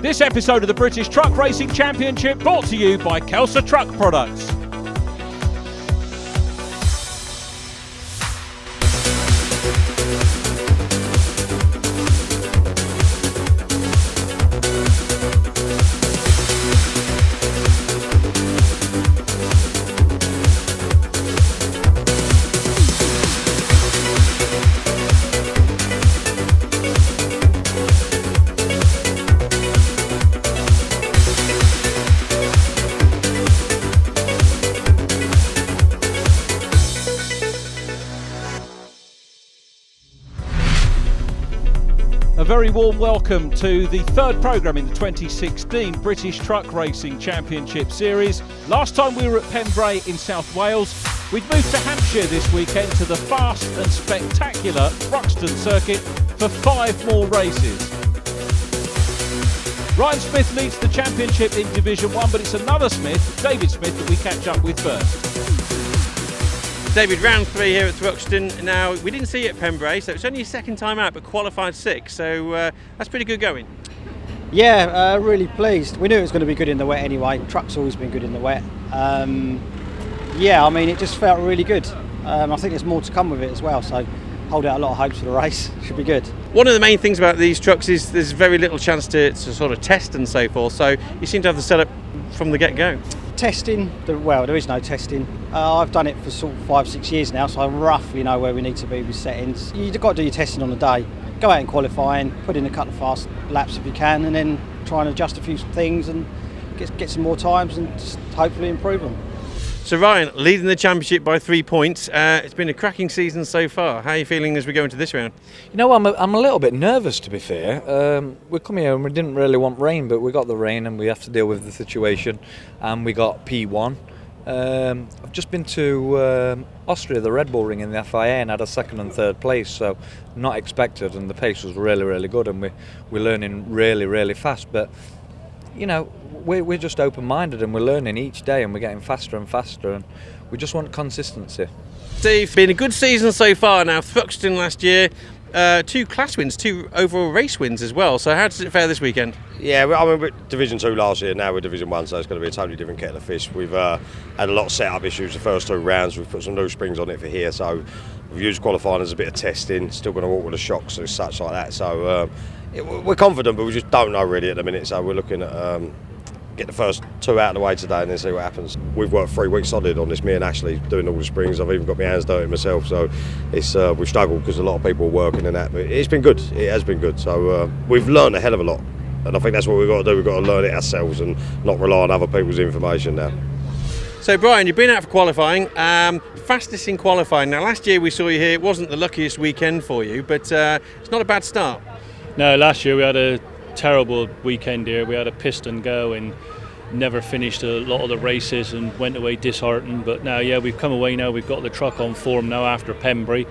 This episode of the British Truck Racing Championship brought to you by Kelsa Truck Products. A very warm welcome to the third programme in the 2016 British Truck Racing Championship Series. Last time we were at Pembrey in South Wales. We've moved to Hampshire this weekend to the fast and spectacular Thruxton circuit for 5 more races. Ryan Smith leads the championship in Division 1, but it's another Smith, David Smith, that we catch up with first. David, round 3 here at Thruxton. Now, we didn't see you at Pembrey, so it's only your second time out, but qualified 6, so that's pretty good going. Yeah, really pleased. We knew it was going to be good in the wet anyway. Truck's always been good in the wet. Yeah, I mean, it just felt really good. I think there's more to come with it as well, so hold out a lot of hopes for the race. Should be good. One of the main things about these trucks is there's very little chance to sort of test and so forth, so you seem to have the setup from the get-go. Testing, well, there is no testing. I've done it for sort of 5-6 years now, so I roughly know where we need to be with settings. You've got to do your testing on the day. Go out in qualifying, put in a couple of fast laps if you can, and then try and adjust a few things and get some more times and just hopefully improve them. So Ryan, leading the championship by 3 points. It's been a cracking season so far. How are you feeling as we go into this round? You know, I'm a little bit nervous, to be fair. We come here and we didn't really want rain, but we got the rain and we have to deal with the situation. And we got P1. I've just been to Austria, the Red Bull Ring in the FIA, and had a 2nd and 3rd place, so not expected. And the pace was really, really good, and we're learning really, really fast. But you know, we're just open-minded and we're learning each day and we're getting faster and faster, and we just want consistency. Steve, been a good season so far now. Thruxton last year, 2 class wins, 2 overall race wins as well. So how does it fare this weekend? Yeah, I mean, we're Division 2 last year, now we're Division 1, so it's going to be a totally different kettle of fish. We've had a lot of set-up issues the first 2 rounds. We've put some new springs on it for here, so we've used qualifying as a bit of testing. Still going to walk with the shocks and such like that. So we're confident, but we just don't know really at the minute. So we're looking at get the first 2 out of the way today and then see what happens. We've worked 3 weeks solid on this, me and Ashley, doing all the springs. I've even got my hands dirty myself, so it's we've struggled because a lot of people are working and that, but it's been good. It has been good. So we've learned a hell of a lot, and I think that's what we've got to do. We've got to learn it ourselves and not rely on other people's information now. So Brian, you've been out for qualifying, fastest in qualifying. Now last year we saw you here, it wasn't the luckiest weekend for you, but it's not a bad start. No, last year we had a terrible weekend here. We had a piston go and never finished a lot of the races and went away disheartened. But now, yeah, we've come away now. We've got the truck on form now after Pembrey,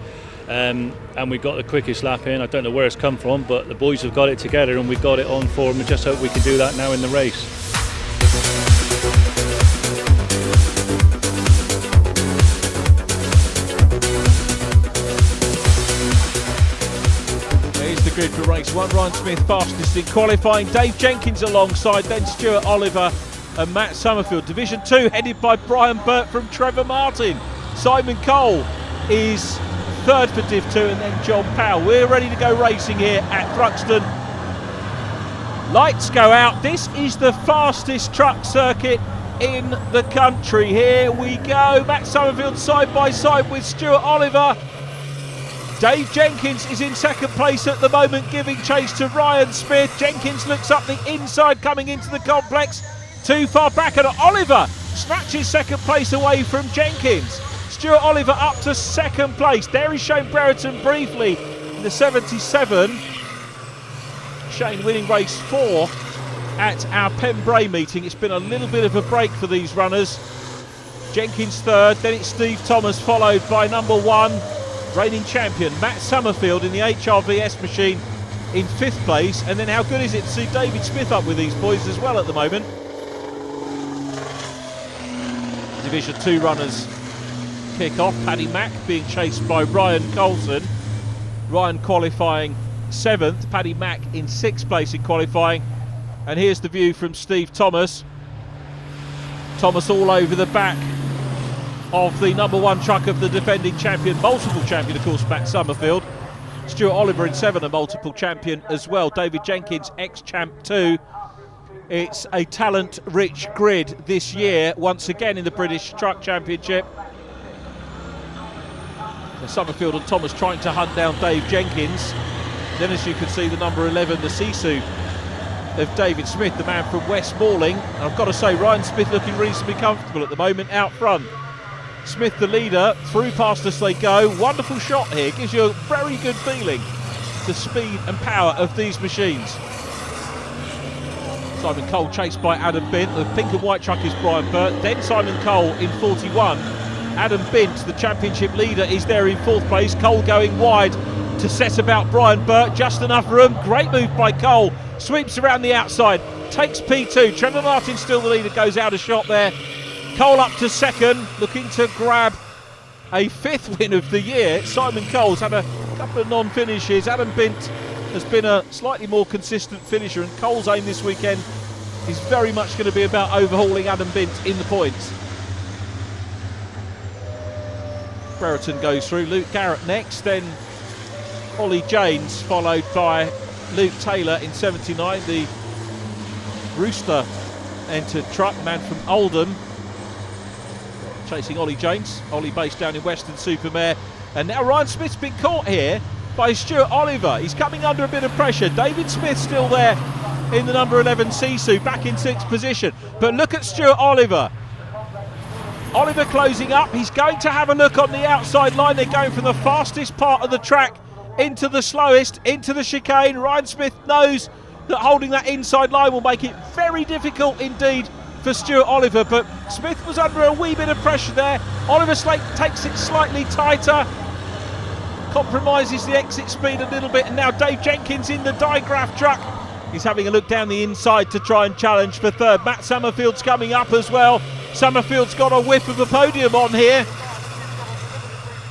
and we've got the quickest lap in. I don't know where it's come from, but the boys have got it together and we've got it on form, and just hope we can do that now in the race. Grid for race 1. Ryan Smith fastest in qualifying. Dave Jenkins alongside, then Stuart Oliver and Matt Summerfield. Division 2 headed by Brian Burt from Trevor Martin. Simon Cole is 3rd for Div 2, and then John Powell. We're ready to go racing here at Thruxton. Lights go out. This is the fastest truck circuit in the country. Here we go. Matt Summerfield side by side with Stuart Oliver. Dave Jenkins is in 2nd place at the moment, giving chase to Ryan Smith. Jenkins looks up the inside coming into the complex. Too far back, and Oliver snatches 2nd place away from Jenkins. Stuart Oliver up to 2nd place. There is Shane Brereton briefly in the 77. Shane winning race 4 at our Pembrey meeting. It's been a little bit of a break for these runners. Jenkins 3rd, then it's Steve Thomas followed by number 1. Reigning champion Matt Summerfield in the HRVS machine in 5th place. And then how good is it to see David Smith up with these boys as well at the moment. Division 2 runners kick off. Paddy Mack being chased by Ryan Coulson. Ryan qualifying 7th, Paddy Mack in 6th place in qualifying. And here's the view from Steve Thomas. Thomas all over the back of the number 1 truck of the defending champion, multiple champion, of course, Matt Summerfield. Stuart Oliver in 7, a multiple champion as well. David Jenkins, ex-champ 2. It's a talent-rich grid this year, once again in the British Truck Championship. So Summerfield and Thomas trying to hunt down Dave Jenkins. Then, as you can see, the number 11, the Sisu of David Smith, the man from West Malling. I've got to say, Ryan Smith looking reasonably comfortable at the moment out front. Smith the leader, through past us they go. Wonderful shot here, gives you a very good feeling, the speed and power of these machines. Simon Cole chased by Adam Bint. The pink and white truck is Brian Burt, then Simon Cole in 41. Adam Bint, the championship leader, is there in 4th place. Cole going wide to set about Brian Burt, just enough room. Great move by Cole, sweeps around the outside, takes P2. Trevor Martin still the leader, goes out of shot there. Cole up to 2nd, looking to grab a 5th win of the year. Simon Cole's had a couple of non-finishes. Adam Bint has been a slightly more consistent finisher, and Cole's aim this weekend is very much going to be about overhauling Adam Bint in the points. Brereton goes through, Luke Garrett next, then Ollie James, followed by Luke Taylor in 79, the Rooster entered truck, man from Oldham, chasing Ollie James. Ollie based down in Weston-super-Mare. And now Ryan Smith's been caught here by Stuart Oliver. He's coming under a bit of pressure. David Smith still there in the number 11 Sisu, back in 6th position. But look at Stuart Oliver. Oliver closing up. He's going to have a look on the outside line. They're going from the fastest part of the track into the slowest, into the chicane. Ryan Smith knows that holding that inside line will make it very difficult indeed for Stuart Oliver, but Smith was under a wee bit of pressure there. Oliver Slate takes it slightly tighter, compromises the exit speed a little bit, and now Dave Jenkins in the digraph truck. He's having a look down the inside to try and challenge for 3rd. Matt Summerfield's coming up as well. Summerfield's got a whiff of a podium on here.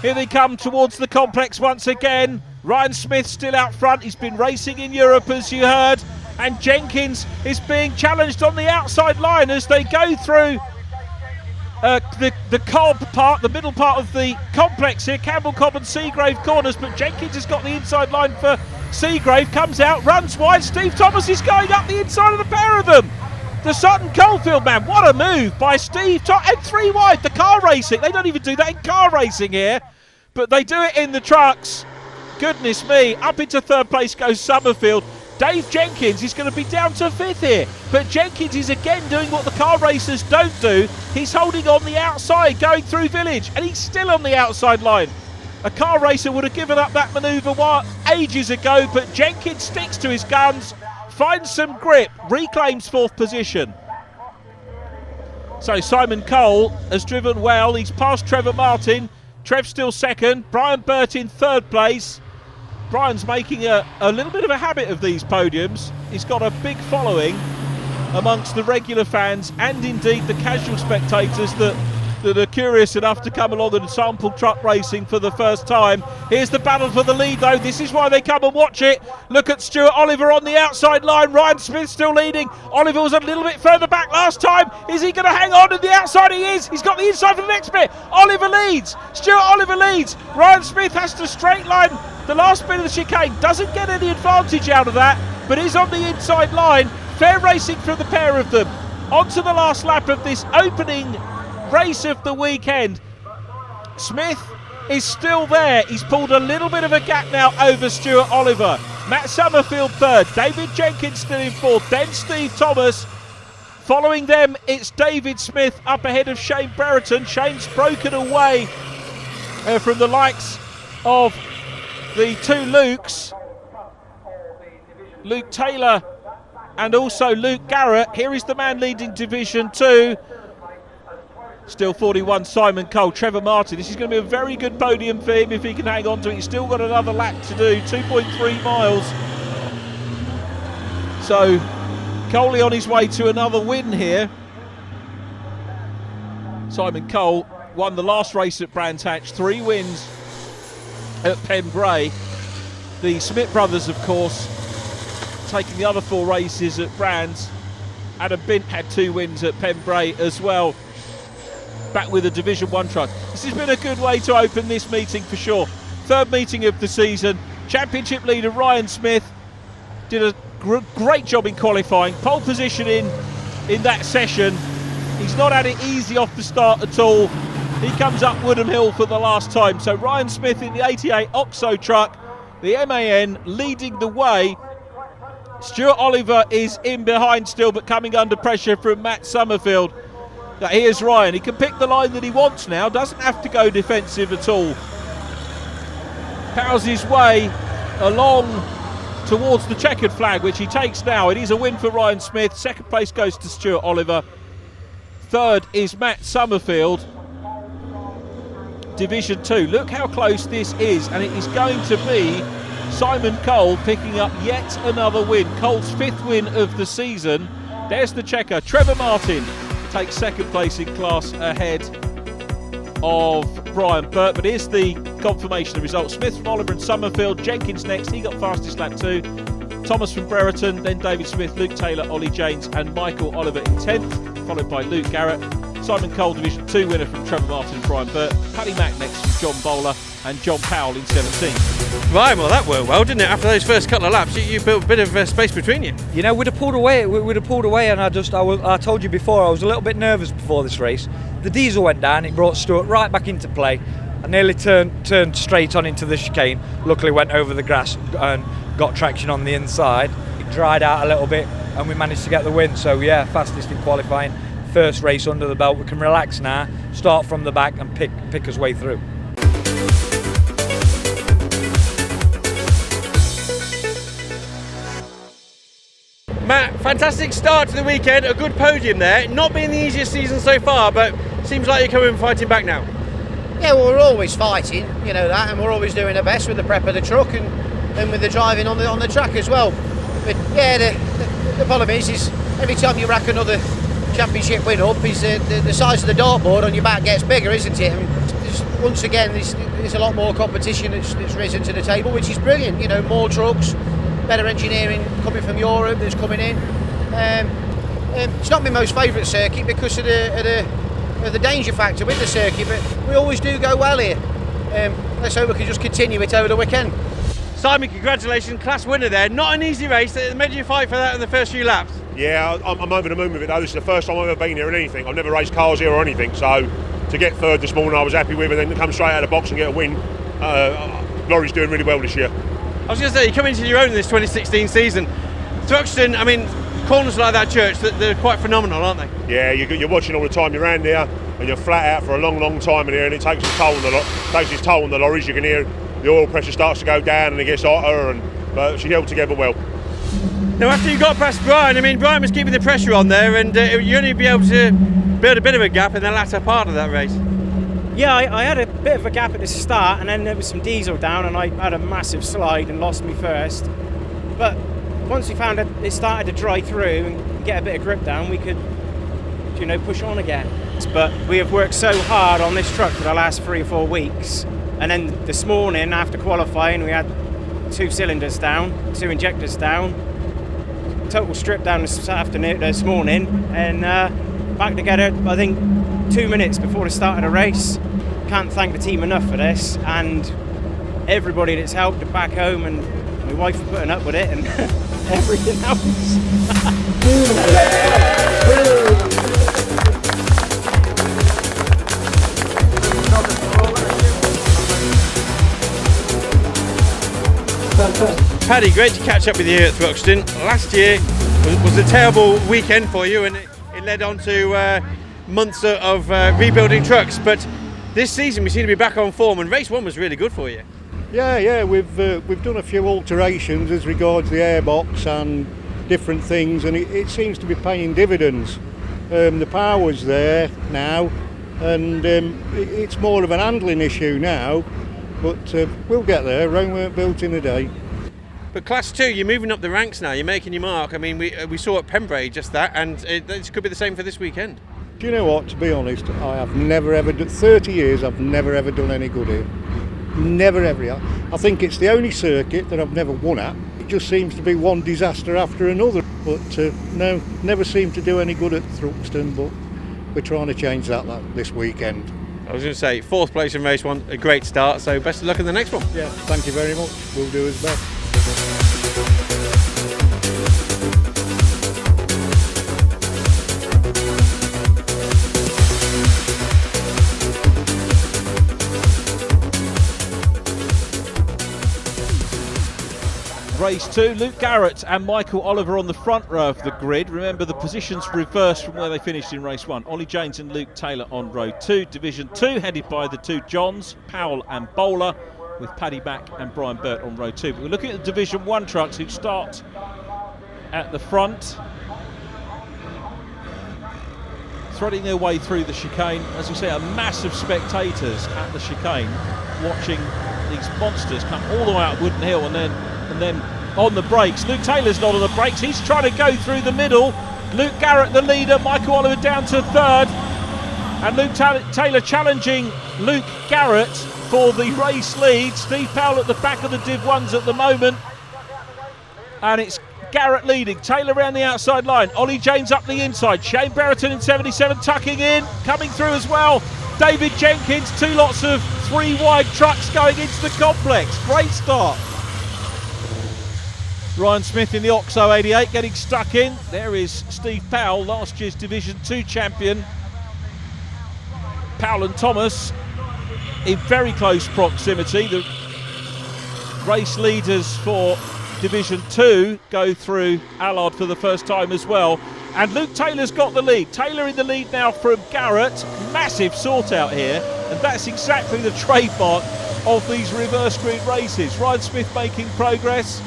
Here they come towards the complex once again. Ryan Smith still out front. He's been racing in Europe, as you heard. And Jenkins is being challenged on the outside line as they go through the Cobb part, the middle part of the complex here, Campbell Cobb and Seagrave corners, but Jenkins has got the inside line for Seagrave, comes out, runs wide. Steve Thomas is going up the inside of the pair of them. The Sutton Coalfield man, what a move by Steve Thomas, and 3 wide, the car racing. They don't even do that in car racing here, but they do it in the trucks. Goodness me, up into 3rd place goes Summerfield. Dave Jenkins is going to be down to 5th here, but Jenkins is again doing what the car racers don't do. He's holding on the outside, going through Village, and he's still on the outside line. A car racer would have given up that manoeuvre ages ago, but Jenkins sticks to his guns, finds some grip, reclaims 4th position. So Simon Cole has driven well. He's passed Trevor Martin. Trev still 2nd. Brian Burt in 3rd place. Brian's making a little bit of a habit of these podiums. He's got a big following amongst the regular fans and indeed the casual spectators that are curious enough to come along and sample truck racing for the first time. Here's the battle for the lead though. This is why they come and watch it. Look at Stuart Oliver on the outside line. Ryan Smith still leading. Oliver was a little bit further back last time. Is he going to hang on to the outside? He is. He's got the inside for the next bit. Oliver leads. Stuart Oliver leads. Ryan Smith has to straight line the last bit of the chicane. Doesn't get any advantage out of that, but is on the inside line. Fair racing from the pair of them. On to the last lap of this opening race of the weekend. Smith is still there. He's pulled a little bit of a gap now over Stuart Oliver. Matt Summerfield 3rd, David Jenkins still in 4th, then Steve Thomas. Following them, it's David Smith up ahead of Shane Brereton. Shane's broken away from the likes of the 2 Lukes, Luke Taylor and also Luke Garrett. Here is the man leading Division 2. Still 41, Simon Cole. Trevor Martin. This is going to be a very good podium for him if he can hang on to it. He's still got another lap to do, 2.3 miles. So Coley on his way to another win here. Simon Cole won the last race at Brands Hatch, 3 wins at Pembrey. The Smith brothers, of course, taking the other 4 races at Brands. Adam Bint had 2 wins at Pembrey as well, back with a Division 1 truck. This has been a good way to open this meeting for sure. 3rd meeting of the season. Championship leader Ryan Smith did a great job in qualifying, pole position in that session. He's not had it easy off the start at all. He comes up Woodham Hill for the last time. So Ryan Smith in the 88 Oxo truck, the MAN, leading the way. Stuart Oliver is in behind still, but coming under pressure from Matt Summerfield. Now here's Ryan. He can pick the line that he wants now, doesn't have to go defensive at all. Powers his way along towards the checkered flag, which he takes now. It is a win for Ryan Smith. 2nd place goes to Stuart Oliver. 3rd is Matt Summerfield. Division 2. Look how close this is, and it is going to be Simon Cole picking up yet another win. Cole's 5th win of the season. There's the checker. Trevor Martin takes 2nd place in class ahead of Brian Burt. But here's the confirmation of results. Smith from Oliver and Summerfield. Jenkins next. He got fastest lap 2. Thomas from Brereton. Then David Smith, Luke Taylor, Ollie James and Michael Oliver in 10th. Followed by Luke Garrett. Simon Cole, Division 2 winner from Trevor Martin and Brian Burt. Paddy Mack next from John Bowler. And John Powell in 17th. Right, well that worked well, didn't it? After those first couple of laps, you built a bit of space between you. You know, we'd have pulled away, and I told you before, I was a little bit nervous before this race. The diesel went down, it brought Stuart right back into play. I nearly turned straight on into the chicane. Luckily went over the grass and got traction on the inside. It dried out a little bit and we managed to get the win. So yeah, fastest in qualifying, 1st race under the belt. We can relax now, start from the back and pick us way through. Matt, fantastic start to the weekend, a good podium there. Not been the easiest season so far, but seems like you're coming fighting back now. Yeah, well, we're always fighting, you know that, and we're always doing our best with the prep of the truck and with the driving on the track as well. But yeah, the problem is every time you rack another championship win up, is the size of the dartboard on your back gets bigger, isn't it? I mean, once again, there's a lot more competition that's risen to the table, which is brilliant. You know, more trucks, better engineering coming from Europe that's coming in. It's not my most favourite circuit because of the danger factor with the circuit, but we always do go well here. Let's hope we can just continue it over the weekend. Simon, congratulations, class winner there. Not an easy race, they made you fight for that in the first few laps. Yeah, I'm over the moon with it though. This is the first time I've ever been here in anything. I've never raced cars here or anything, so to get 3rd this morning I was happy with, and then to come straight out of the box and get a win. Lorry's doing really well this year. I was going to say, you come into your own in this 2016 season. Thruxton, I mean, corners like that church, they're quite phenomenal, aren't they? Yeah, you're watching all the time. You're around here and you're flat out for a long time in here, and it takes its toll on the lorries. You can hear the oil pressure starts to go down and it gets hotter, but she held together well. Now, after you got past Brian, I mean, Brian was keeping the pressure on there, and you only be able to build a bit of a gap in the latter part of that race. Yeah, I had a bit of a gap at the start, and then there was some diesel down and I had a massive slide and lost me first. But once we found it started to dry through and get a bit of grip down, we could, you know, push on again. But we have worked so hard on this truck for the last 3 or 4 weeks, and then this morning after qualifying we had 2 cylinders down, 2 injectors down, total strip down this morning, and back together I think 2 minutes before the start of the race. Can't thank the team enough for this, and everybody that's helped back home, and my wife for putting up with it and everything else. Paddy, great to catch up with you here at Thruxton. Last year was a terrible weekend for you, and it led on to months of rebuilding trucks, but this season we seem to be back on form, and race 1 was really good for you. Yeah, we've done a few alterations as regards the airbox and different things, and it seems to be paying dividends. The power's there now, and it's more of an handling issue now, but we'll get there. Rome weren't built in a day. But Class 2, you're moving up the ranks now, you're making your mark. I mean, we saw at Pembrey just that, and this could be the same for this weekend. Do you know what, to be honest, I have never ever, 30 years I've never ever done any good here. Never ever. I think it's the only circuit that I've never won at. it just seems to be one disaster after another. But no, never seem to do any good at Thruxton, but we're trying to change that this weekend. I was going to say, 4th place in race 1, a great start, so best of luck in the next one. Yeah, thank you very much. We'll do his best. Race 2, Luke Garrett and Michael Oliver on the front row of the grid. Remember, the positions reversed from where they finished in race 1. Ollie James and Luke Taylor on row 2. Division 2 headed by the two Johns, Powell and Bowler, with Paddy Mack and Brian Burt on row 2. But we're looking at the Division 1 trucks who start at the front, threading their way through the chicane. As we say, a mass of spectators at the chicane watching these monsters come all the way up Wooden Hill and then on the brakes. Luke Taylor's not on the brakes, he's trying to go through the middle. Luke Garrett the leader, Michael Oliver down to 3rd, and Luke Taylor challenging Luke Garrett for the race lead. Steve Powell at the back of the Div 1s at the moment, and it's Garrett leading, Taylor around the outside line, Ollie James up the inside, Shane Brereton in 77 tucking in, coming through as well, David Jenkins, 2 lots of 3 wide trucks going into the complex. Great start. Ryan Smith in the Oxo 88 getting stuck in. There is Steve Powell, last year's Division 2 champion. Powell and Thomas in very close proximity. The race leaders for Division 2 go through Allard for the first time as well. And Luke Taylor's got the lead. Taylor in the lead now from Garrett. Massive sort out here. And that's exactly the trademark of these reverse grid races. Ryan Smith making progress.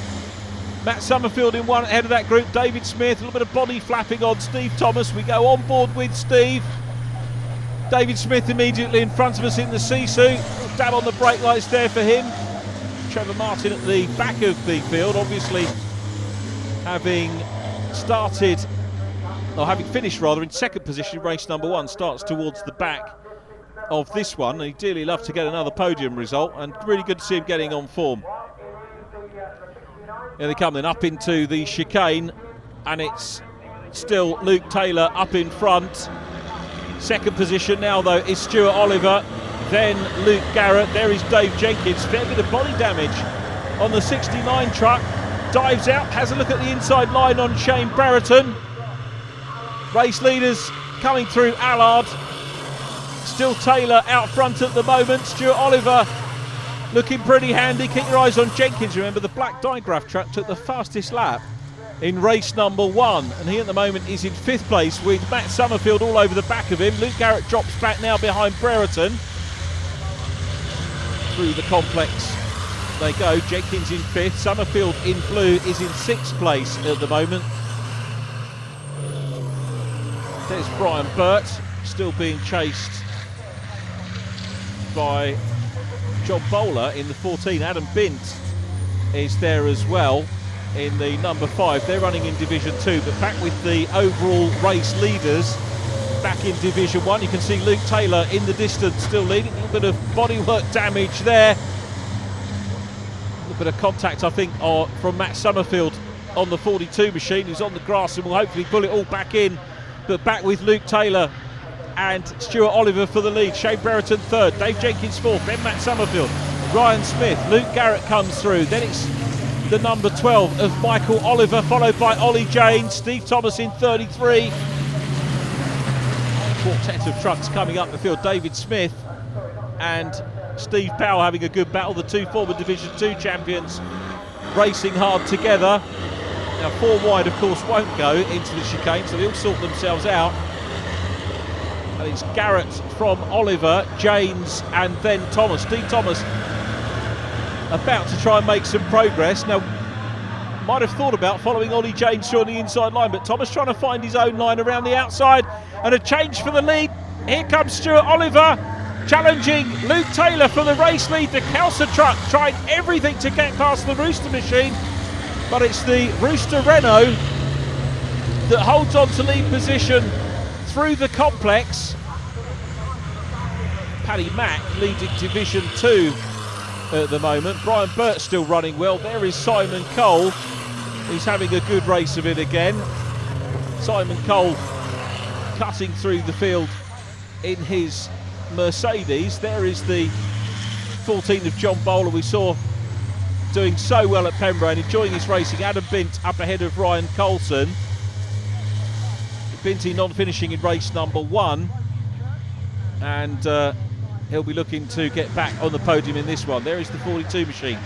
Matt Summerfield in one ahead of that group. David Smith, a little bit of body flapping on Steve Thomas. We go on board with Steve. David Smith immediately in front of us in the Sisu. Dab on the brake lights there for him. Trevor Martin at the back of the field, obviously having finished rather in 2nd position in race number 1, starts towards the back of this one. He'd dearly love to get another podium result, and really good to see him getting on form. Here they come then up into the chicane, and it's still Luke Taylor up in front. 2nd position now though is Stuart Oliver, then Luke Garrett. There is Dave Jenkins, fair bit of body damage on the 69 truck, dives out, has a look at the inside line on Shane Brereton. Race leaders coming through Allard, still Taylor out front at the moment. Stuart Oliver looking pretty handy. Keep your eyes on Jenkins. Remember, the black digraph truck took the fastest lap in race number 1, and he at the moment is in 5th place with Matt Summerfield all over the back of him. Luke Garrett drops back now behind Brereton. Through the complex they go. Jenkins in 5th. Summerfield in blue is in 6th place at the moment. There's Brian Burt, still being chased by John Bowler in the 14. Adam Bint is there as well in the number 5. They're running in Division 2, but back with the overall race leaders back in Division 1. You can see Luke Taylor in the distance still leading. A little bit of bodywork damage there. A little bit of contact, I think, from Matt Summerfield on the 42 machine, who's on the grass and will hopefully pull it all back in. But back with Luke Taylor and Stuart Oliver for the lead. Shane Brereton 3rd, Dave Jenkins 4th, then Matt Summerfield, Ryan Smith, Luke Garrett comes through, then it's the number 12 of Michael Oliver, followed by Ollie James, Steve Thomas in 33. Quartet of trucks coming up the field. David Smith and Steve Powell having a good battle, the 2 former Division 2 champions racing hard together. Now 4 wide of course won't go into the chicane, so they'll sort themselves out. And it's Garrett from Oliver, James and then Thomas. Steve Thomas about to try and make some progress. Now might have thought about following Ollie James through on the inside line, but Thomas trying to find his own line around the outside, and a change for the lead. Here comes Stuart Oliver challenging Luke Taylor for the race lead. The Kelsa truck trying everything to get past the Rooster machine, but it's the Rooster Renault that holds on to lead position through the complex. Paddy Mack leading Division 2 at the moment. Brian Burt still running well. There is Simon Cole. He's having a good race of it again. Simon Cole cutting through the field in his Mercedes. There is the 14 of John Bowler we saw doing so well at Pembroke and enjoying his racing. Adam Bint up ahead of Ryan Coulson. Binty non-finishing in race number 1, and he'll be looking to get back on the podium in this one. There is the 42 machine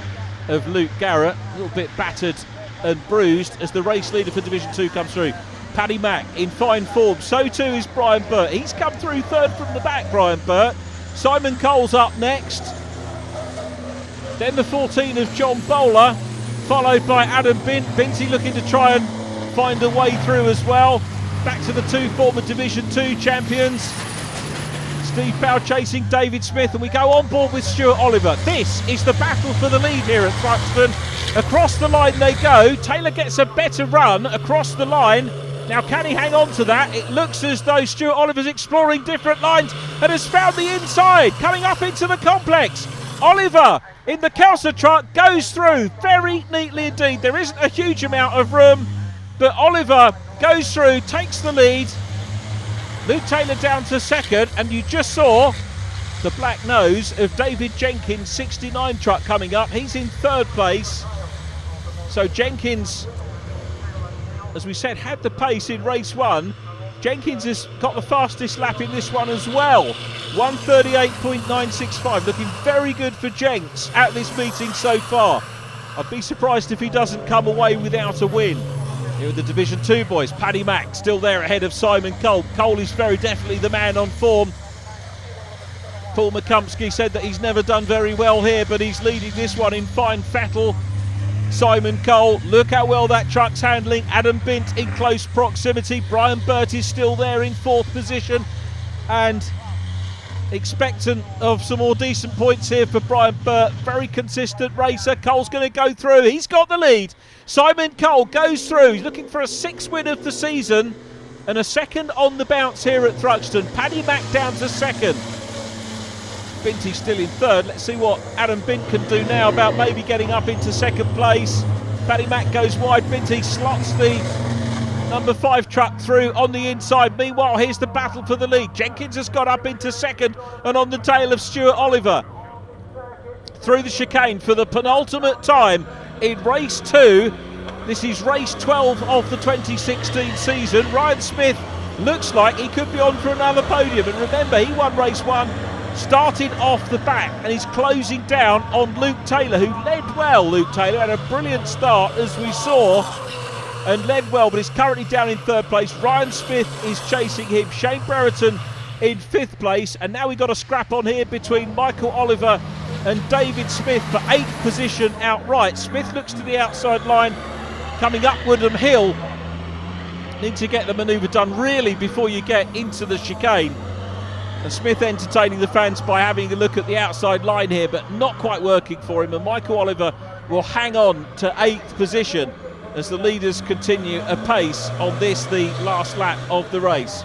of Luke Garrett, a little bit battered and bruised as the race leader for Division 2 comes through. Paddy Mack in fine form, so too is Brian Burt. He's come through third from the back, Brian Burt. Simon Cole's up next. Then the 14 of John Bowler, followed by Adam Bint. Binty looking to try and find a way through as well. Back to the 2 former Division 2 champions. Steve Powell chasing David Smith, and we go on board with Stuart Oliver. This is the battle for the lead here at Thruxton. Across the line they go. Taylor gets a better run across the line. Now can he hang on to that? It looks as though Stuart Oliver's exploring different lines and has found the inside, coming up into the complex. Oliver in the Kelsa truck goes through very neatly indeed. There isn't a huge amount of room, but Oliver goes through, takes the lead. Luke Taylor down to second, and you just saw the black nose of David Jenkins' 69 truck coming up. He's in third place. So Jenkins, as we said, had the pace in race 1. Jenkins has got the fastest lap in this one as well. 1:38.965, looking very good for Jenks at this meeting so far. I'd be surprised if he doesn't come away without a win. Here are the Division 2 boys. Paddy Mack still there ahead of Simon Cole. Cole is very definitely the man on form. Paul McCumpsky said that he's never done very well here, but he's leading this one in fine fettle. Simon Cole, look how well that truck's handling. Adam Bint in close proximity. Brian Burt is still there in 4th position, and expectant of some more decent points here for Brian Burt. Very consistent racer. Cole's going to go through. He's got the lead. Simon Cole goes through. He's looking for a 6th win of the season and a 2nd on the bounce here at Thruxton. Paddy Mack down to 2nd. Binty still in 3rd. Let's see what Adam Bint can do now about maybe getting up into 2nd place. Paddy Mack goes wide. Binty slots the number 5 truck through on the inside. Meanwhile, here's the battle for the lead. Jenkins has got up into 2nd and on the tail of Stuart Oliver. Through the chicane for the penultimate time in race 2. This is race 12 of the 2016 season. Ryan Smith looks like he could be on for another podium, and remember, he won race 1, started off the back, and he's closing down on Luke Taylor, who led well. Luke Taylor had a brilliant start, as we saw, and led well, but is currently down in 3rd place. Ryan Smith is chasing him. Shane Brereton in 5th place, and now we've got a scrap on here between Michael Oliver and David Smith for 8th position outright. Smith looks to the outside line, coming up Woodham Hill. Need to get the manoeuvre done really before you get into the chicane. And Smith entertaining the fans by having a look at the outside line here, but not quite working for him. And Michael Oliver will hang on to 8th position as the leaders continue apace on this, the last lap of the race.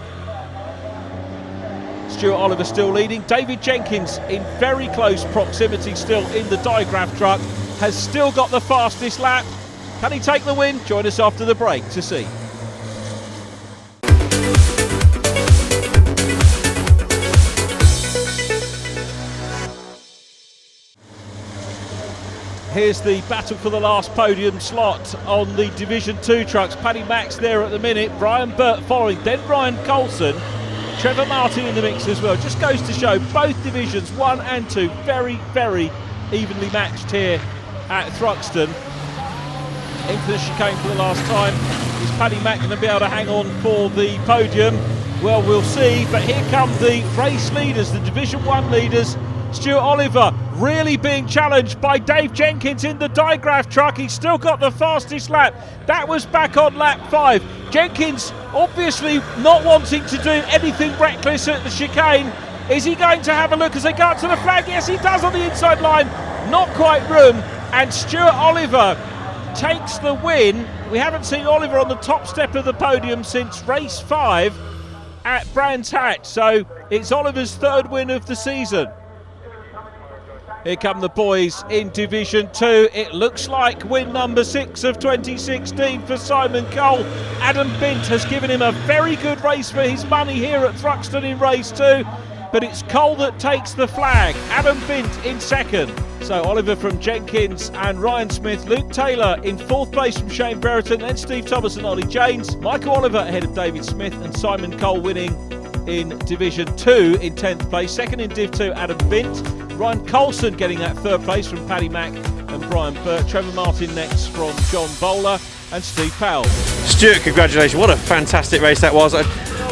Stuart Oliver still leading. David Jenkins in very close proximity still in the digraph truck, has still got the fastest lap. Can he take the win? Join us after the break to see. Here's the battle for the last podium slot on the Division 2 trucks. Paddy Mack's there at the minute. Brian Burt following. Then Ryan Coulson. Trevor Martin in the mix as well. Just goes to show both divisions 1 and 2 very, very evenly matched here at Thruxton. Into the chicane for the last time. Is Paddy Mack going to be able to hang on for the podium? Well, we'll see. But here come the race leaders, the Division 1 leaders. Stuart Oliver really being challenged by Dave Jenkins in the digraph truck. He's still got the fastest lap. That was back on lap 5. Jenkins obviously not wanting to do anything reckless at the chicane. Is he going to have a look as they go up to the flag? Yes, he does on the inside line. Not quite room. And Stuart Oliver takes the win. We haven't seen Oliver on the top step of the podium since race 5 at Brands Hatch. So it's Oliver's 3rd win of the season. Here come the boys in Division 2. It looks like win number 6 of 2016 for Simon Cole. Adam Bint has given him a very good race for his money here at Thruxton in race 2. But it's Cole that takes the flag. Adam Bint in second. So Oliver from Jenkins and Ryan Smith. Luke Taylor in 4th place from Shane Brereton. Then Steve Thomas and Ollie James. Michael Oliver ahead of David Smith. And Simon Cole winning in Division 2 in 10th place. Second in Div 2, Adam Bint. Ryan Colson getting that 3rd place from Paddy Mack and Brian Burt. Trevor Martin next from John Bowler and Steve Powell. Stuart, congratulations. What a fantastic race that was.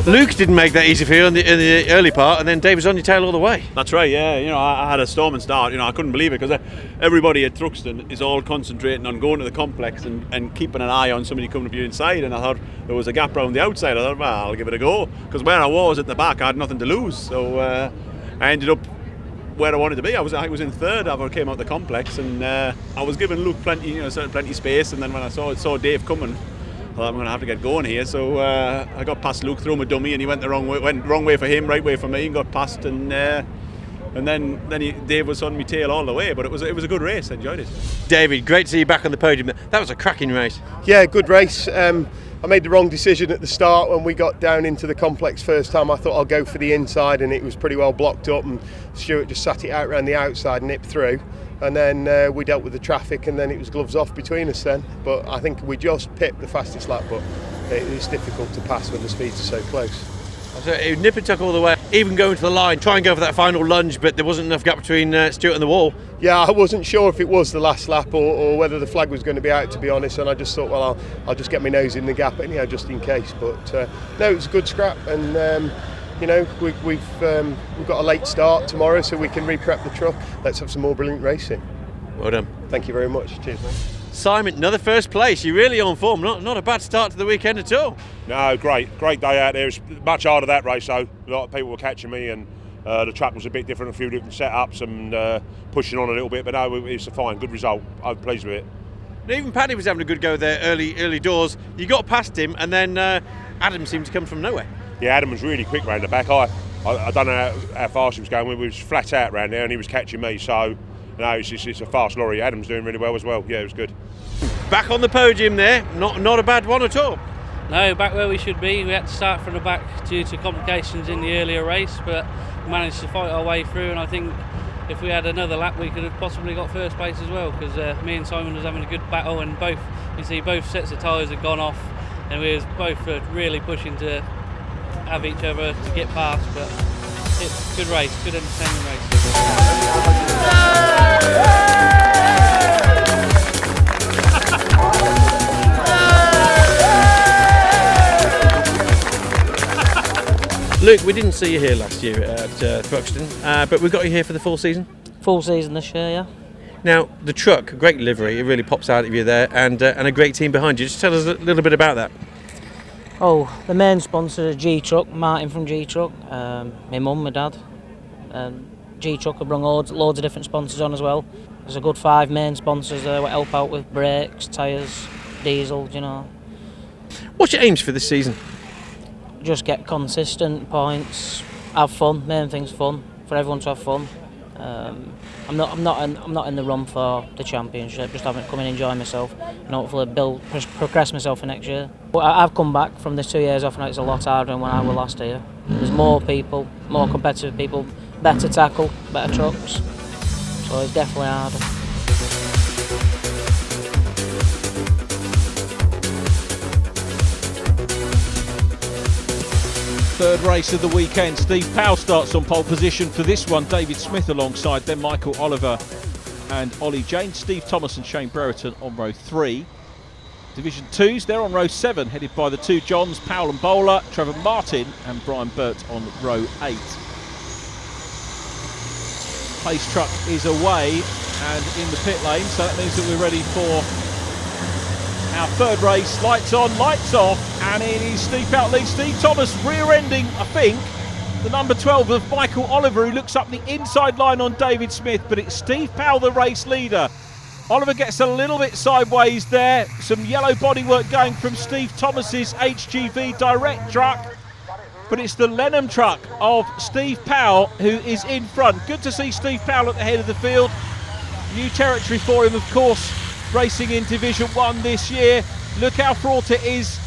Luke didn't make that easy for you in the early part, and then Dave was on your tail all the way. That's right, yeah. You know, I had a storming start. You know, I couldn't believe it because everybody at Thruxton is all concentrating on going to the complex and keeping an eye on somebody coming up you inside. And I thought there was a gap round the outside. I thought, well, I'll give it a go because where I was at the back, I had nothing to lose. So I ended up where I wanted to be. I was in 3rd after I came out the complex, and I was giving Luke plenty space. And then when I saw Dave coming, I thought I'm going to have to get going here. So I got past Luke, threw him a dummy, and he went the wrong way. Went wrong way for him, right way for me, and got past. And then Dave was on my tail all the way. But it was a good race. I enjoyed it. David, great to see you back on the podium. That was a cracking race. Yeah, good race. I made the wrong decision at the start when we got down into the complex first time. I thought I'll go for the inside, and it was pretty well blocked up, and Stuart just sat it out around the outside and nipped through. And then we dealt with the traffic, and then it was gloves off between us then. But I think we just pipped the fastest lap, but it's difficult to pass when the speeds are so close. So it nip and tuck all the way, even going to the line, try and go for that final lunge, but there wasn't enough gap between Stuart and the wall. Yeah, I wasn't sure if it was the last lap or whether the flag was going to be out, to be honest, and I just thought, well, I'll just get my nose in the gap anyhow, just in case. But no, it was a good scrap, and you know, we've got a late start tomorrow, so we can re-prep the truck. Let's have some more brilliant racing. Well done. Thank you very much. Cheers, mate. Simon, another 1st place. You're really on form. Not a bad start to the weekend at all. No, great day out there. It's much harder that race, though. A lot of people were catching me, and the track was a bit different, a few different setups, and pushing on a little bit. But no, it's a fine, good result. I'm pleased with it. And even Paddy was having a good go there early doors. You got past him, and then Adam seemed to come from nowhere. Yeah, Adam was really quick round the back. I don't know how fast he was going. We was flat out round there, and he was catching me. So, no, it's a fast lorry. Adam's doing really well as well. Yeah, it was good. Back on the podium there. Not a bad one at all. No, back where we should be. We had to start from the back due to complications in the earlier race, but we managed to fight our way through. And I think if we had another lap, we could have possibly got 1st place as well, because me and Simon was having a good battle, and both sets of tyres had gone off, and we was both really pushing to have each other to get past. But it's a good race, good entertaining race. Luke, we didn't see you here last year at Thruxton, but we got you here for the full season. Full season this year, yeah. Now, the truck, great livery, it really pops out of you there, and a great team behind you. Just tell us a little bit about that. Oh, the main sponsor is G-Truck, Martin from G-Truck, my mum, my dad. G-Truck have brought loads of different sponsors on as well. There's a good 5 main sponsors there that help out with brakes, tyres, diesel, you know. What's your aims for this season? Just get consistent points, have fun. Main thing's fun, for everyone to have fun. I'm not in the run for the championship. Just having to come and enjoy myself, and hopefully progress myself for next year. But I've come back from this 2 years off, and it's a lot harder than when I was last year. There's more people, more competitive people, better tackle, better trucks. So it's definitely harder. 3rd race of the weekend. Steve Powell starts on pole position for this one. David Smith alongside them, Michael Oliver and Ollie James. Steve Thomas and Shane Brereton on row 3. Division 2s, they're on row 7, headed by the 2 Johns, Powell and Bowler, Trevor Martin and Brian Burt on row 8. Pace truck is away and in the pit lane, so that means that we're ready for our 3rd race. Lights on, lights off, and it is Steve Powell leads Steve Thomas, rear-ending, I think, the number 12 of Michael Oliver, who looks up the inside line on David Smith, but it's Steve Powell, the race leader. Oliver gets a little bit sideways there. Some yellow bodywork going from Steve Thomas's HGV direct truck. but it's the Lenham truck of Steve Powell who is in front. Good to see Steve Powell at the head of the field. New territory for him, of course, racing in Division 1 this year. Look how fraught it is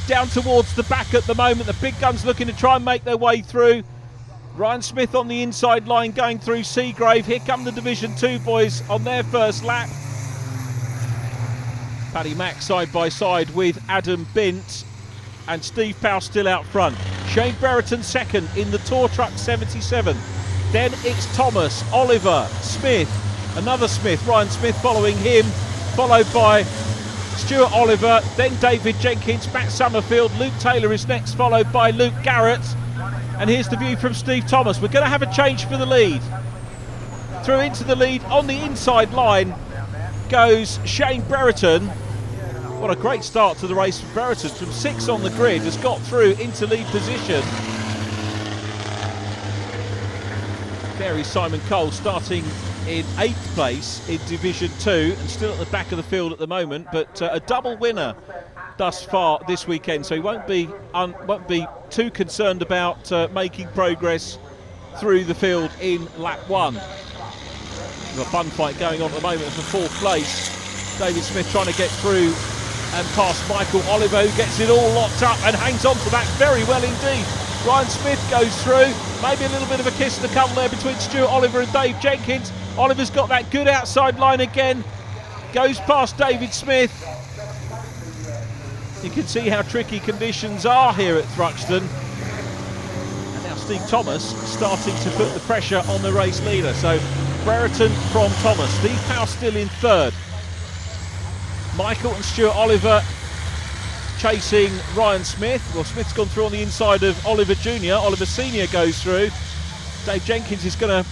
down towards the back at the moment. The big guns looking to try and make their way through. Ryan Smith on the inside line going through Seagrave. Here come the Division 2 boys on their first lap. Paddy Mack side by side with Adam Bint, and Steve Powell still out front. Shane Brereton second in the Tour Truck 77. Then it's Thomas, Oliver, Smith, another Smith, Ryan Smith following him, followed by Stuart Oliver, then David Jenkins, Matt Summerfield, Luke Taylor is next, followed by Luke Garrett. And here's the view from Steve Thomas. We're going to have a change for the lead. Through into the lead on the inside line goes Shane Brereton. What a great start to the race for Brereton. From 6 on the grid, has got through into lead position. There is Simon Cole starting in 8th place in Division 2 and still at the back of the field at the moment, but a double winner thus far this weekend, so he won't be too concerned about making progress through the field in lap 1. There's a bun fight going on at the moment for 4th place. David Smith trying to get through and past Michael Oliver, who gets it all locked up and hangs on to that very well indeed. Ryan Smith goes through, maybe a little bit of a kiss to come there between Stuart Oliver and Dave Jenkins. Oliver's got that good outside line again, goes past David Smith. You can see how tricky conditions are here at Thruxton. And now Steve Thomas starting to put the pressure on the race leader. So Brereton from Thomas, Steve Powell still in 3rd. Michael and Stuart Oliver chasing Ryan Smith. Well, Smith's gone through on the inside of Oliver Jr. Oliver Sr. goes through. Dave Jenkins is going to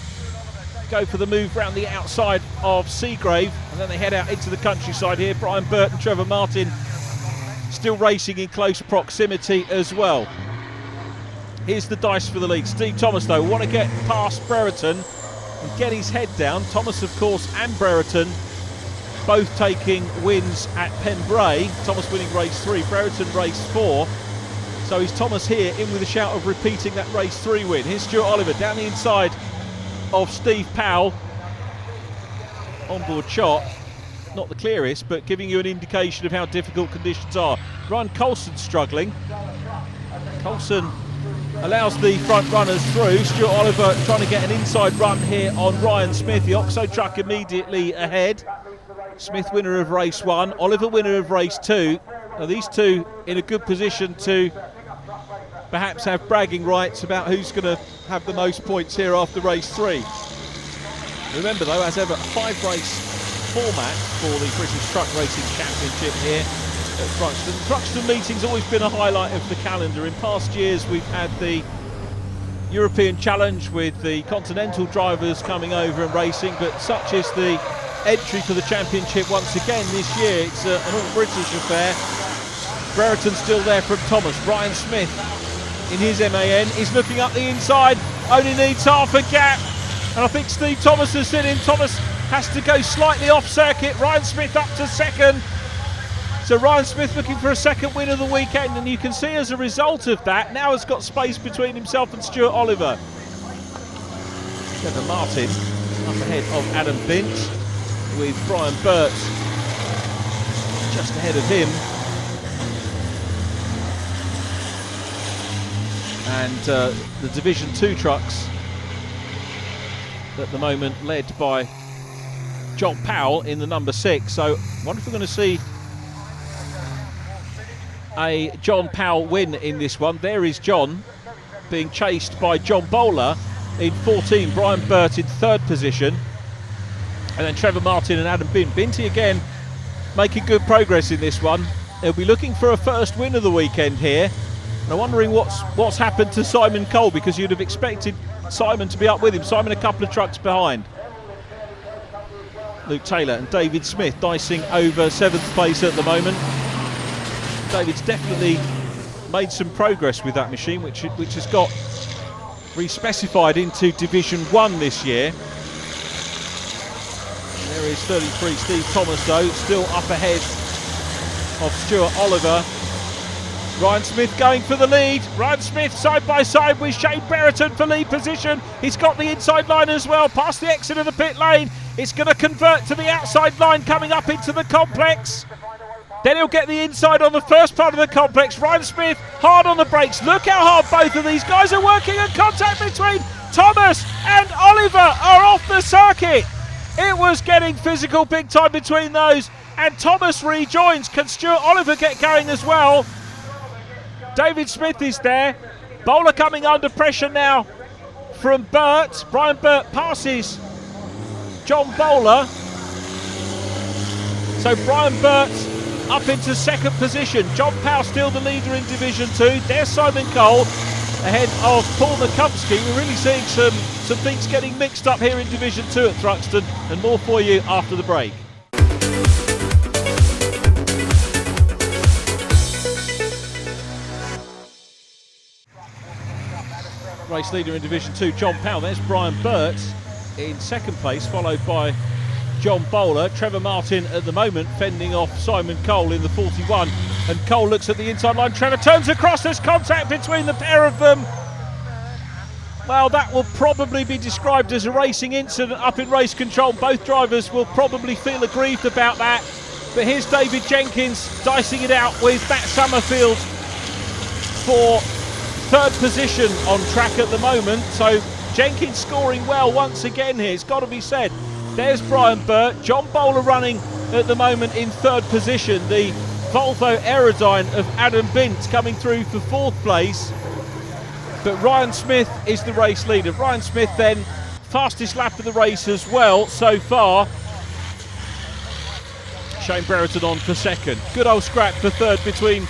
go for the move round the outside of Seagrave, and then they head out into the countryside here. Brian Burt and Trevor Martin still racing in close proximity as well. Here's the dice for the lead. Steve Thomas, though, want to get past Brereton and get his head down. Thomas, of course, and Brereton both taking wins at Pembrey. Thomas winning race 3, Brereton race 4. So is Thomas here in with a shout of repeating that race 3 win. Here's Stuart Oliver down the inside of Steve Powell. Onboard shot, not the clearest, but giving you an indication of how difficult conditions are. Ryan Coulson struggling. Coulson allows the front runners through. Stuart Oliver trying to get an inside run here on Ryan Smith. The Oxo truck immediately ahead. Smith winner of race 1, Oliver winner of race 2. Now these two in a good position to perhaps have bragging rights about who's going to have the most points here after race 3. Remember though, as ever, a 5-race format for the British Truck Racing Championship here at Thruxton. Thruxton meeting's always been a highlight of the calendar. In past years we've had the European Challenge with the Continental drivers coming over and racing, but such is the entry for the championship once again this year. It's an all-British affair. Brereton still there from Thomas. Ryan Smith in his MAN is looking up the inside, only needs half a gap, and I think Steve Thomas has seen him. Thomas has to go slightly off circuit. Ryan Smith up to 2nd. So Ryan Smith looking for a 2nd win of the weekend, and you can see as a result of that, now has got space between himself and Stuart Oliver. Trevor Martin up ahead of Adam Bint, with Brian Burt just ahead of him. And the Division 2 trucks at the moment led by John Powell in the number 6. So I wonder if we're going to see a John Powell win in this one. There is John being chased by John Bowler in 14, Brian Burt in 3rd position, and then Trevor Martin and Adam Bint. Binty again making good progress in this one. They'll be looking for a first win of the weekend here. And I'm wondering what's happened to Simon Cole, because you'd have expected Simon to be up with him. Simon a couple of trucks behind. Luke Taylor and David Smith dicing over 7th place at the moment. David's definitely made some progress with that machine, which has got re-specified into Division 1 this year. There is 33 Steve Thomas though, still up ahead of Stuart Oliver. Ryan Smith going for the lead. Ryan Smith side by side with Shane Brereton for lead position. He's got the inside line as well, past the exit of the pit lane. It's going to convert to the outside line coming up into the complex. Then he'll get the inside on the first part of the complex. Ryan Smith hard on the brakes. Look how hard both of these guys are working, and contact between Thomas and Oliver are off the circuit. It was getting physical big time between those, and Thomas rejoins. Can Stuart Oliver get going as well? David Smith is there. Bowler coming under pressure now from Burt. Brian Burt passes John Bowler. So Brian Burt up into second position. John Powell still the leader in Division 2. There's Simon Cole ahead of Paul Nakumsky. We're really seeing some things getting mixed up here in Division 2 at Thruxton, and more for you after the break. Race leader in Division 2, John Powell. There's Brian Burt in second place, followed by John Bowler. Trevor Martin at the moment fending off Simon Cole in the 41, and Cole looks at the inside line. Trevor turns across. There's contact between the pair of them. Well, that will probably be described as a racing incident up in race control. Both drivers will probably feel aggrieved about that. But here's David Jenkins dicing it out with Matt Summerfield for third position on track at the moment. So Jenkins scoring well once again here, it's got to be said. There's Brian Burt. John Bowler running at the moment in third position. The Volvo Aerodyne of Adam Bint coming through for fourth place. But Ryan Smith is the race leader. Ryan Smith then fastest lap of the race as well so far. Shane Brereton on for second. Good old scrap for third between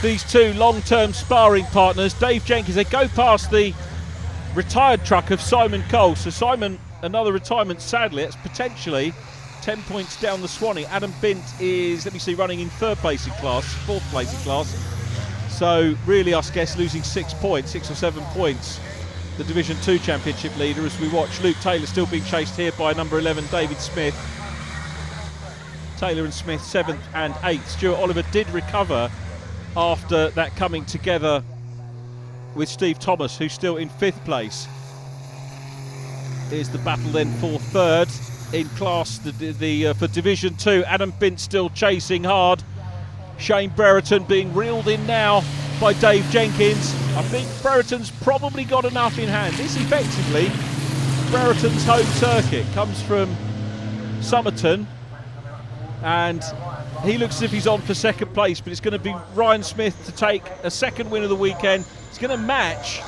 these two long-term sparring partners. Dave Jenkins, they go past the retired truck of Simon Cole. So Simon, another retirement sadly. That's potentially 10 points down the Swanee. Adam Bint is, let me see, running in third place in class, fourth place in class. So really, I guess, losing 6 points, 6 or 7 points. The Division 2 Championship leader, as we watch Luke Taylor still being chased here by number 11, David Smith. Taylor and Smith 7th and 8th. Stuart Oliver did recover after that coming together with Steve Thomas, who's still in 5th place. Here's the battle then for third in class for Division 2. Adam Bint still chasing hard. Shane Brereton being reeled in now by Dave Jenkins. I think Brereton's probably got enough in hand. This effectively Brereton's home circuit. Comes from Somerton, and he looks as if he's on for second place, but it's going to be Ryan Smith to take a second win of the weekend. He's going to match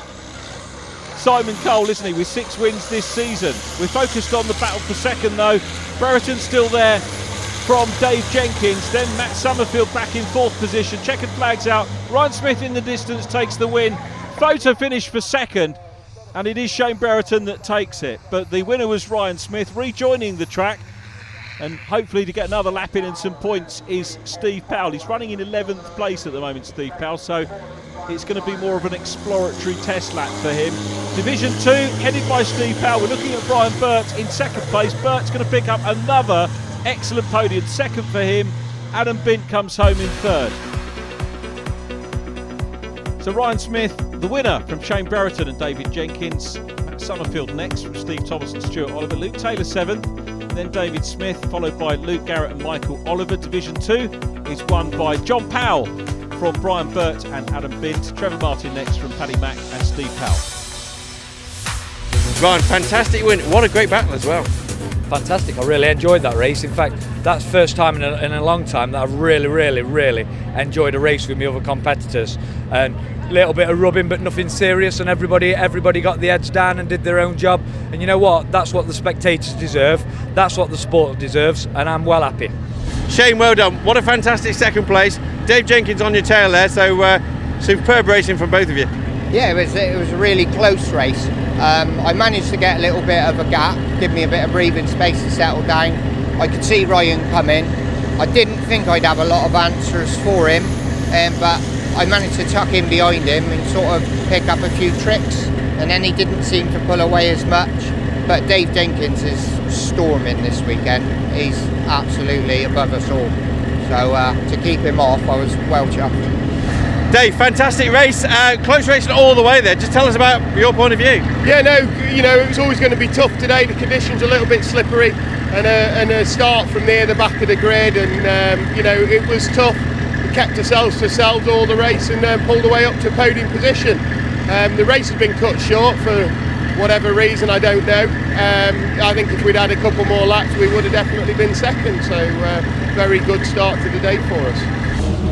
Simon Cole, isn't he, with 6 wins this season. We're focused on the battle for second though. Brereton's still there from Dave Jenkins, then Matt Summerfield back in 4th position. Checkered flags out. Ryan Smith in the distance takes the win. Photo finish for second, and it is Shane Brereton that takes it. But the winner was Ryan Smith, rejoining the track, and hopefully to get another lap in and some points is Steve Powell. He's running in 11th place at the moment, Steve Powell, so it's going to be more of an exploratory test lap for him. Division 2 headed by Steve Powell. We're looking at Brian Burt in second place. Burt's going to pick up another excellent podium, second for him. Adam Bint comes home in third. So Ryan Smith, the winner from Shane Brereton and David Jenkins. Matt Summerfield next from Steve Thomas and Stuart Oliver. Luke Taylor 7th, then David Smith, followed by Luke Garrett and Michael Oliver. Division 2 is won by John Powell from Brian Burt and Adam Bint. Trevor Martin next from Paddy Mack and Steve Powell. Ryan, fantastic win. What a great battle as well. Fantastic. I really enjoyed that race. In fact, that's the first time in a long time that I've really enjoyed a race with my other competitors. And a little bit of rubbing, but nothing serious, and everybody got the heads down and did their own job. And you know what? That's what the spectators deserve. That's what the sport deserves, and I'm well happy. Shane, well done. What a fantastic second place. Dave Jenkins on your tail there, so superb racing from both of you. Yeah, it was a really close race. I managed to get a little bit of a gap, give me a bit of breathing space to settle down. I could see Ryan coming. I didn't think I'd have a lot of answers for him, but I managed to tuck in behind him and sort of pick up a few tricks, and then he didn't seem to pull away as much. But Dave Jenkins is storming this weekend. He's absolutely above us all. So to keep him off, I was well chuffed. Dave, fantastic race, close racing all the way there. Just tell us about your point of view. Yeah, no, you know, it was always going to be tough today. The conditions a little bit slippery, and a start from near the back of the grid, and you know, it was tough. We kept ourselves to ourselves all the race and pulled away up to podium position. The race has been cut short for whatever reason, I don't know. I think if we'd had a couple more laps, we would have definitely been second. So very good start to the day for us.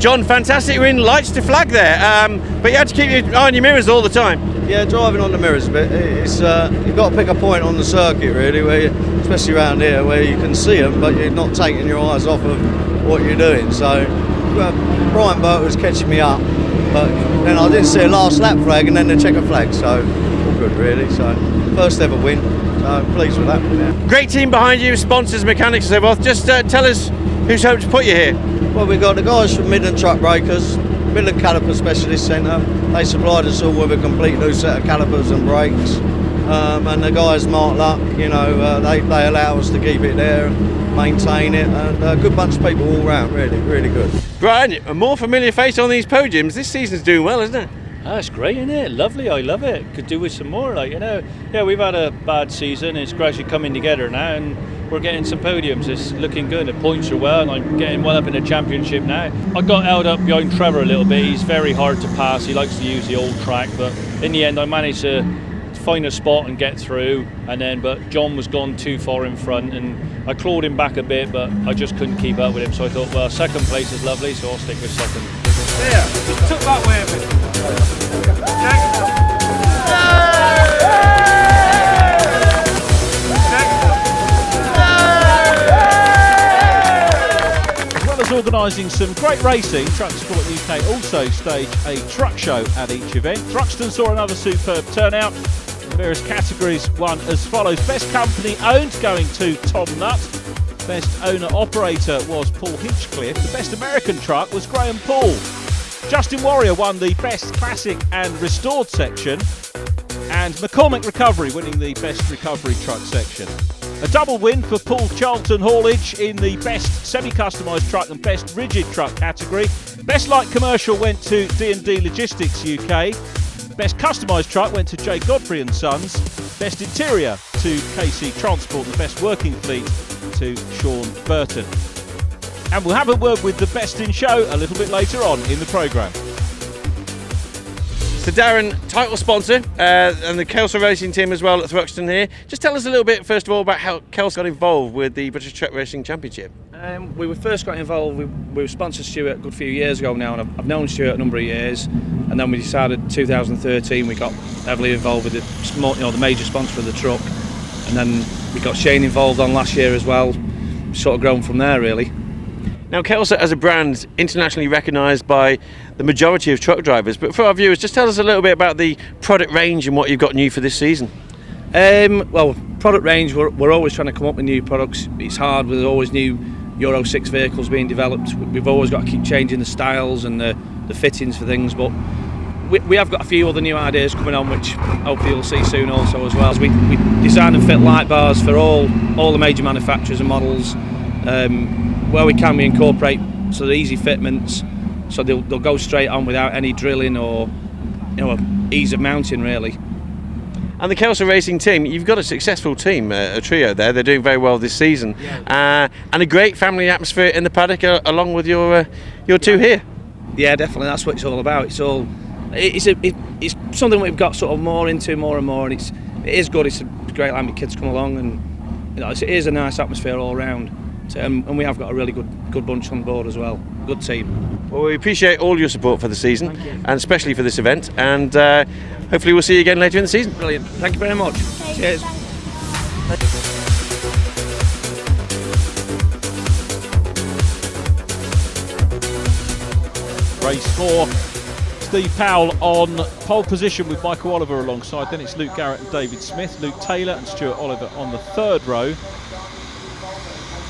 John, fantastic win, lights to flag there, but you had to keep your eye on your mirrors all the time. Yeah, driving on the mirrors a bit. It's you've got to pick a point on the circuit really, where you, especially around here, where you can see them, but you're not taking your eyes off of what you're doing. So Brian Burt was catching me up, but then I didn't see a last lap flag and then the checker flag, so all good really. So first ever win, so I'm pleased with that. Yeah. Great team behind you, sponsors, mechanics and so forth. Just tell us who's hoped to put you here. Well, we've got the guys from Midland Truck Breakers, Midland Caliper Specialist Centre. They supplied us all with a complete new set of calipers and brakes. And the guys, Mark Luck, you know, they allow us to keep it there and maintain it. And a good bunch of people all round, really, really good. Brian, a more familiar face on these podiums. This season's doing well, isn't it? Oh, it's great, isn't it? Lovely, I love it. Could do with some more, like, you know. Yeah, we've had a bad season. It's gradually coming together now, and we're getting some podiums. It's looking good. The points are well, and I'm getting well up in the championship now. I got held up behind Trevor a little bit. He's very hard to pass. He likes to use the old track, but in the end, I managed to find a spot and get through. But John was gone too far in front, and I clawed him back a bit, but I just couldn't keep up with him. So I thought, well, second place is lovely, so I'll stick with second. Yeah, just took that way a bit. As well as organising some great racing, Truck Sport UK also stage a truck show at each event. Thruxton saw another superb turnout. The various categories won as follows. Best company owned going to Tom Nutt. Best owner operator was Paul Hinchcliffe. The best American truck was Graham Paul. Justin Warrior won the best classic and restored section, and McCormick Recovery winning the best recovery truck section. A double win for Paul Charlton Haulage in the best semi-customised truck and best rigid truck category. Best light commercial went to D&D Logistics UK. Best customised truck went to J Godfrey and Sons. Best interior to KC Transport. The best working fleet to Sean Burton. And we'll have a word with the best in show a little bit later on in the programme. So Darren, title sponsor and the Kelso Racing team as well at Thruxton here. Just tell us a little bit first of all about how Kelso got involved with the British Truck Racing Championship. We first got involved, we sponsored Stuart a good few years ago now, and I've known Stuart a number of years, and then we decided 2013 we got heavily involved with the major sponsor of the truck, and then we got Shane involved on last year as well, sort of grown from there really. Now Kelso as a brand internationally recognised by the majority of truck drivers, but for our viewers, just tell us a little bit about the product range and what you've got new for this season. Well, product range, we're always trying to come up with new products. It's hard, there's always new Euro 6 vehicles being developed. We've always got to keep changing the styles and the fittings for things, but we have got a few other new ideas coming on which hopefully you'll see soon also as well. We design and fit light bars for all the major manufacturers and models. Where we can, we incorporate sort of easy fitments, so they'll go straight on without any drilling or ease of mounting really. And the Kelso Racing team, you've got a successful team, a trio there. They're doing very well this season, and a great family atmosphere in the paddock along with your two here. Yeah, definitely. That's what it's all about. It's something we've got sort of more into more and more, and it is good. It's great having the kids come along, and it is a nice atmosphere all round. And we have got a really good bunch on board as well. Good team. Well, we appreciate all your support for the season, and especially for this event, and hopefully we'll see you again later in the season. Brilliant. Thank you very much. Cheers. Race 4. Steve Powell on pole position with Michael Oliver alongside. Then it's Luke Garrett and David Smith. Luke Taylor and Stuart Oliver on the third row.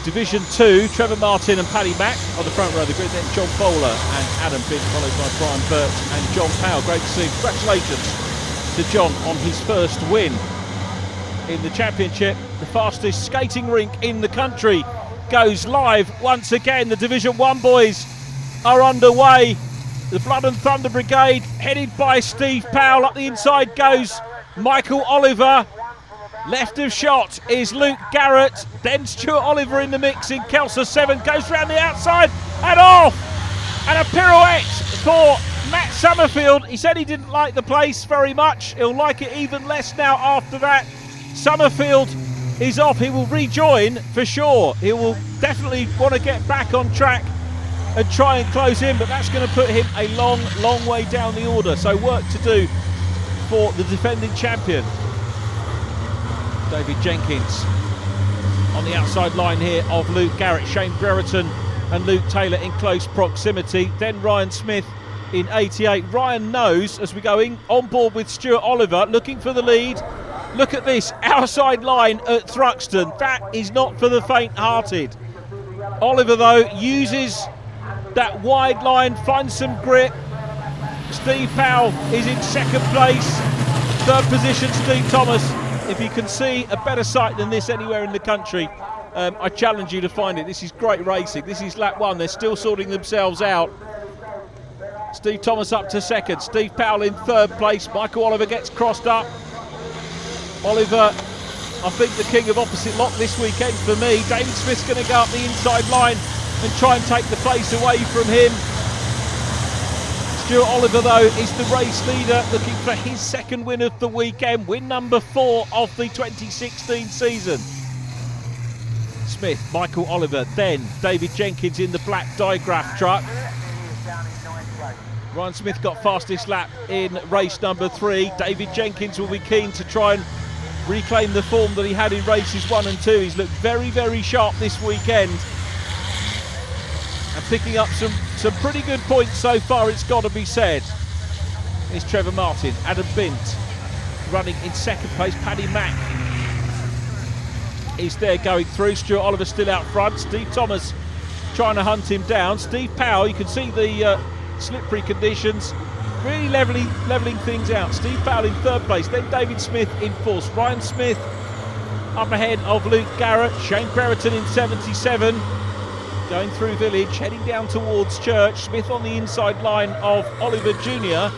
Division 2, Trevor Martin and Paddy Mack on the front row of the grid. Then John Bowler and Adam Bint, followed by Brian Burt and John Powell. Great to see. Congratulations to John on his first win in the championship. The fastest skating rink in the country goes live once again. The Division 1 boys are underway. The Blood and Thunder Brigade, headed by Steve Powell. Up the inside goes Michael Oliver. Left of shot is Luke Garrett. Then Stuart Oliver in the mix in Kelso 7. Goes round the outside and off. And a pirouette for Matt Summerfield. He said he didn't like the place very much. He'll like it even less now after that. Summerfield is off. He will rejoin for sure. He will definitely want to get back on track and try and close in, but that's going to put him a long, long way down the order. So work to do for the defending champion. David Jenkins on the outside line here of Luke Garrett, Shane Brereton and Luke Taylor in close proximity. Then Ryan Smith in 88. Ryan knows as we go in on board with Stuart Oliver, looking for the lead. Look at this outside line at Thruxton. That is not for the faint-hearted. Oliver, though, uses that wide line, finds some grip. Steve Powell is in second place. Third position, Steve Thomas. If you can see a better sight than this anywhere in the country, I challenge you to find it. This is great racing. This is lap 1. They're still sorting themselves out. Steve Thomas up to second. Steve Powell in third place. Michael Oliver gets crossed up. Oliver, I think the king of opposite lock this weekend for me. David Smith's going to go up the inside line and try and take the place away from him. Stuart Oliver, though, is the race leader, looking for his second win of the weekend, win number 4 of the 2016 season. Smith, Michael Oliver, then David Jenkins in the black digraph truck. Ryan Smith got fastest lap in race number 3. David Jenkins will be keen to try and reclaim the form that he had in races 1 and 2. He's looked very, very sharp this weekend and picking up some pretty good points so far, it's got to be said. Here's Trevor Martin, Adam Bint running in second place. Paddy Mack is there going through. Stuart Oliver still out front. Steve Thomas trying to hunt him down. Steve Powell, you can see the slippery conditions, really levelling things out. Steve Powell in third place, then David Smith in fourth. Ryan Smith up ahead of Luke Garrett. Shane Brereton in 77. Going through Village, heading down towards Church. Smith on the inside line of Oliver Jr.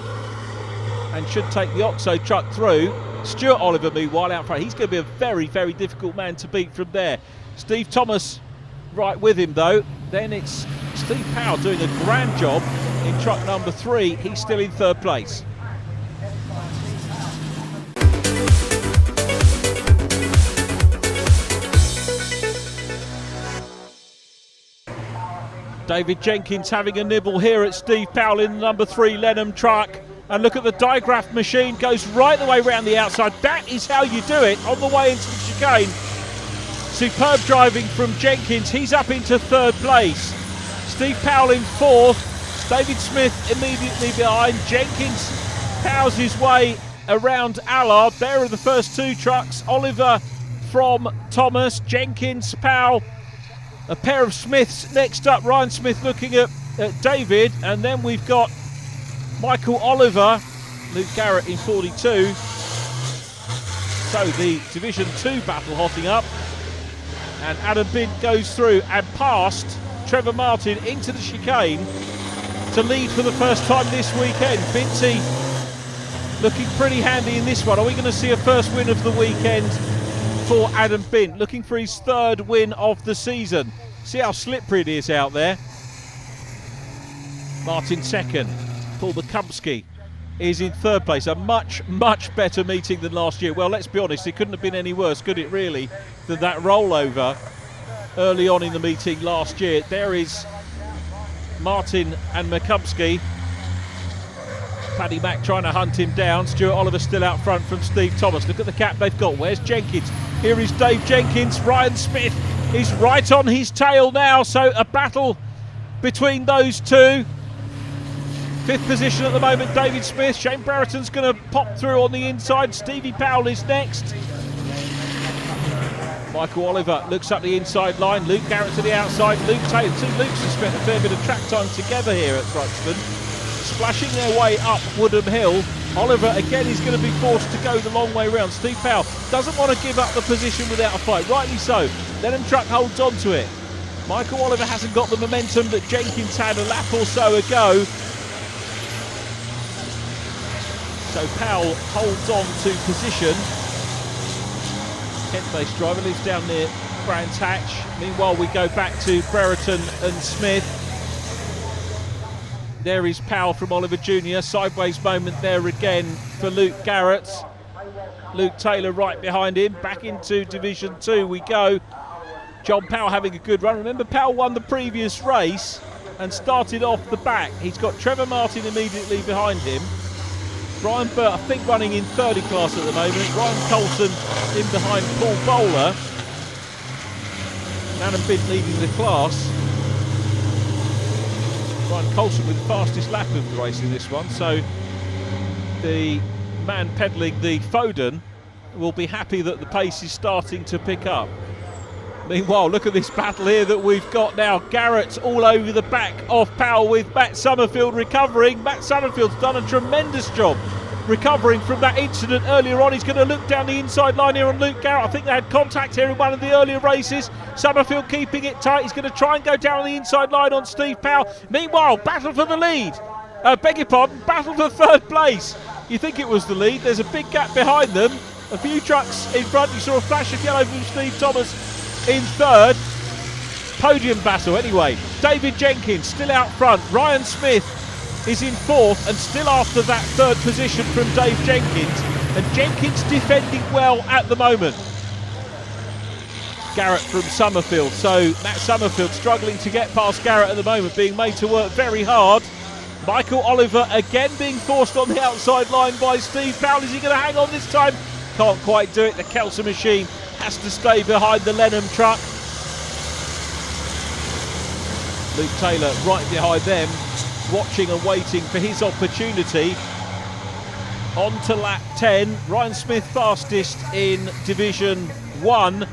and should take the Oxo truck through. Stuart Oliver, meanwhile, out front. He's going to be a very, very difficult man to beat from there. Steve Thomas right with him, though. Then it's Steve Powell doing a grand job in truck number 3. He's still in third place. David Jenkins having a nibble here at Steve Powell in the number 3 Lenham truck. And look at the digraph machine, goes right the way around the outside. That is how you do it on the way into the chicane. Superb driving from Jenkins. He's up into third place. Steve Powell in fourth. David Smith immediately behind. Jenkins powers his way around Allard. There are the first 2 trucks. Oliver from Thomas, Jenkins, Powell. A pair of Smiths next up. Ryan Smith looking at David, and then we've got Michael Oliver, Luke Garrett in 42. So the Division 2 battle hotting up, and Adam Bint goes through and past Trevor Martin into the chicane to lead for the first time this weekend. Binty looking pretty handy in this one. Are we going to see a first win of the weekend for Adam Bint, looking for his 3rd win of the season? See how slippery it is out there. Martin second. Paul Makumsky is in third place. A much, much better meeting than last year. Well, let's be honest, it couldn't have been any worse, could it really, than that rollover early on in the meeting last year. There is Martin and Makumsky. Paddy Mack trying to hunt him down. Stuart Oliver still out front from Steve Thomas. Look at the gap they've got. Where's Jenkins? Here is Dave Jenkins. Ryan Smith is right on his tail now. So a battle between those 2. 5th position at the moment, David Smith. Shane Brereton's going to pop through on the inside. Stevie Powell is next. Michael Oliver looks up the inside line. Luke Garrett to the outside. Luke Taylor. 2 Lukes have spent a fair bit of track time together here at Thruxton, splashing their way up Woodham Hill. Oliver again is going to be forced to go the long way round. Steve Powell doesn't want to give up the position without a fight, rightly so. Lenham truck holds on to it. Michael Oliver hasn't got the momentum that Jenkins had a lap or so ago. So Powell holds on to position. Kent-based driver lives down near Brands Hatch. Meanwhile, we go back to Brereton and Smith. There is Powell from Oliver Jr. Sideways moment there again for Luke Garrett. Luke Taylor right behind him. Back into Division 2 we go. John Powell having a good run. Remember, Powell won the previous race and started off the back. He's got Trevor Martin immediately behind him. Brian Burt, I think, running in 30 class at the moment. Ryan Colton in behind Paul Bowler. Adam Bint leading the class. Ryan Colton with the fastest lap of the race in this one. So the man pedalling the Foden will be happy that the pace is starting to pick up. Meanwhile, look at this battle here that we've got now. Garrett all over the back of Powell with Matt Summerfield recovering. Matt Summerfield's done a tremendous job recovering from that incident earlier on. He's going to look down the inside line here on Luke Garrett. I think they had contact here in one of the earlier races. Summerfield keeping it tight. He's going to try and go down the inside line on Steve Powell. Meanwhile, battle for the lead. Beg your pardon, battle for third place. You think it was the lead. There's a big gap behind them. A few trucks in front. You saw a flash of yellow from Steve Thomas in third. Podium battle anyway. David Jenkins still out front. Ryan Smith is in fourth and still after that third position from Dave Jenkins. And Jenkins defending well at the moment. Garrett from Summerfield. So Matt Summerfield struggling to get past Garrett at the moment, being made to work very hard. Michael Oliver again being forced on the outside line by Steve Powell. Is he going to hang on this time? Can't quite do it. The Kelso machine has to stay behind the Lenham truck. Luke Taylor right behind them, watching and waiting for his opportunity. On to lap 10. Ryan Smith fastest in Division 1.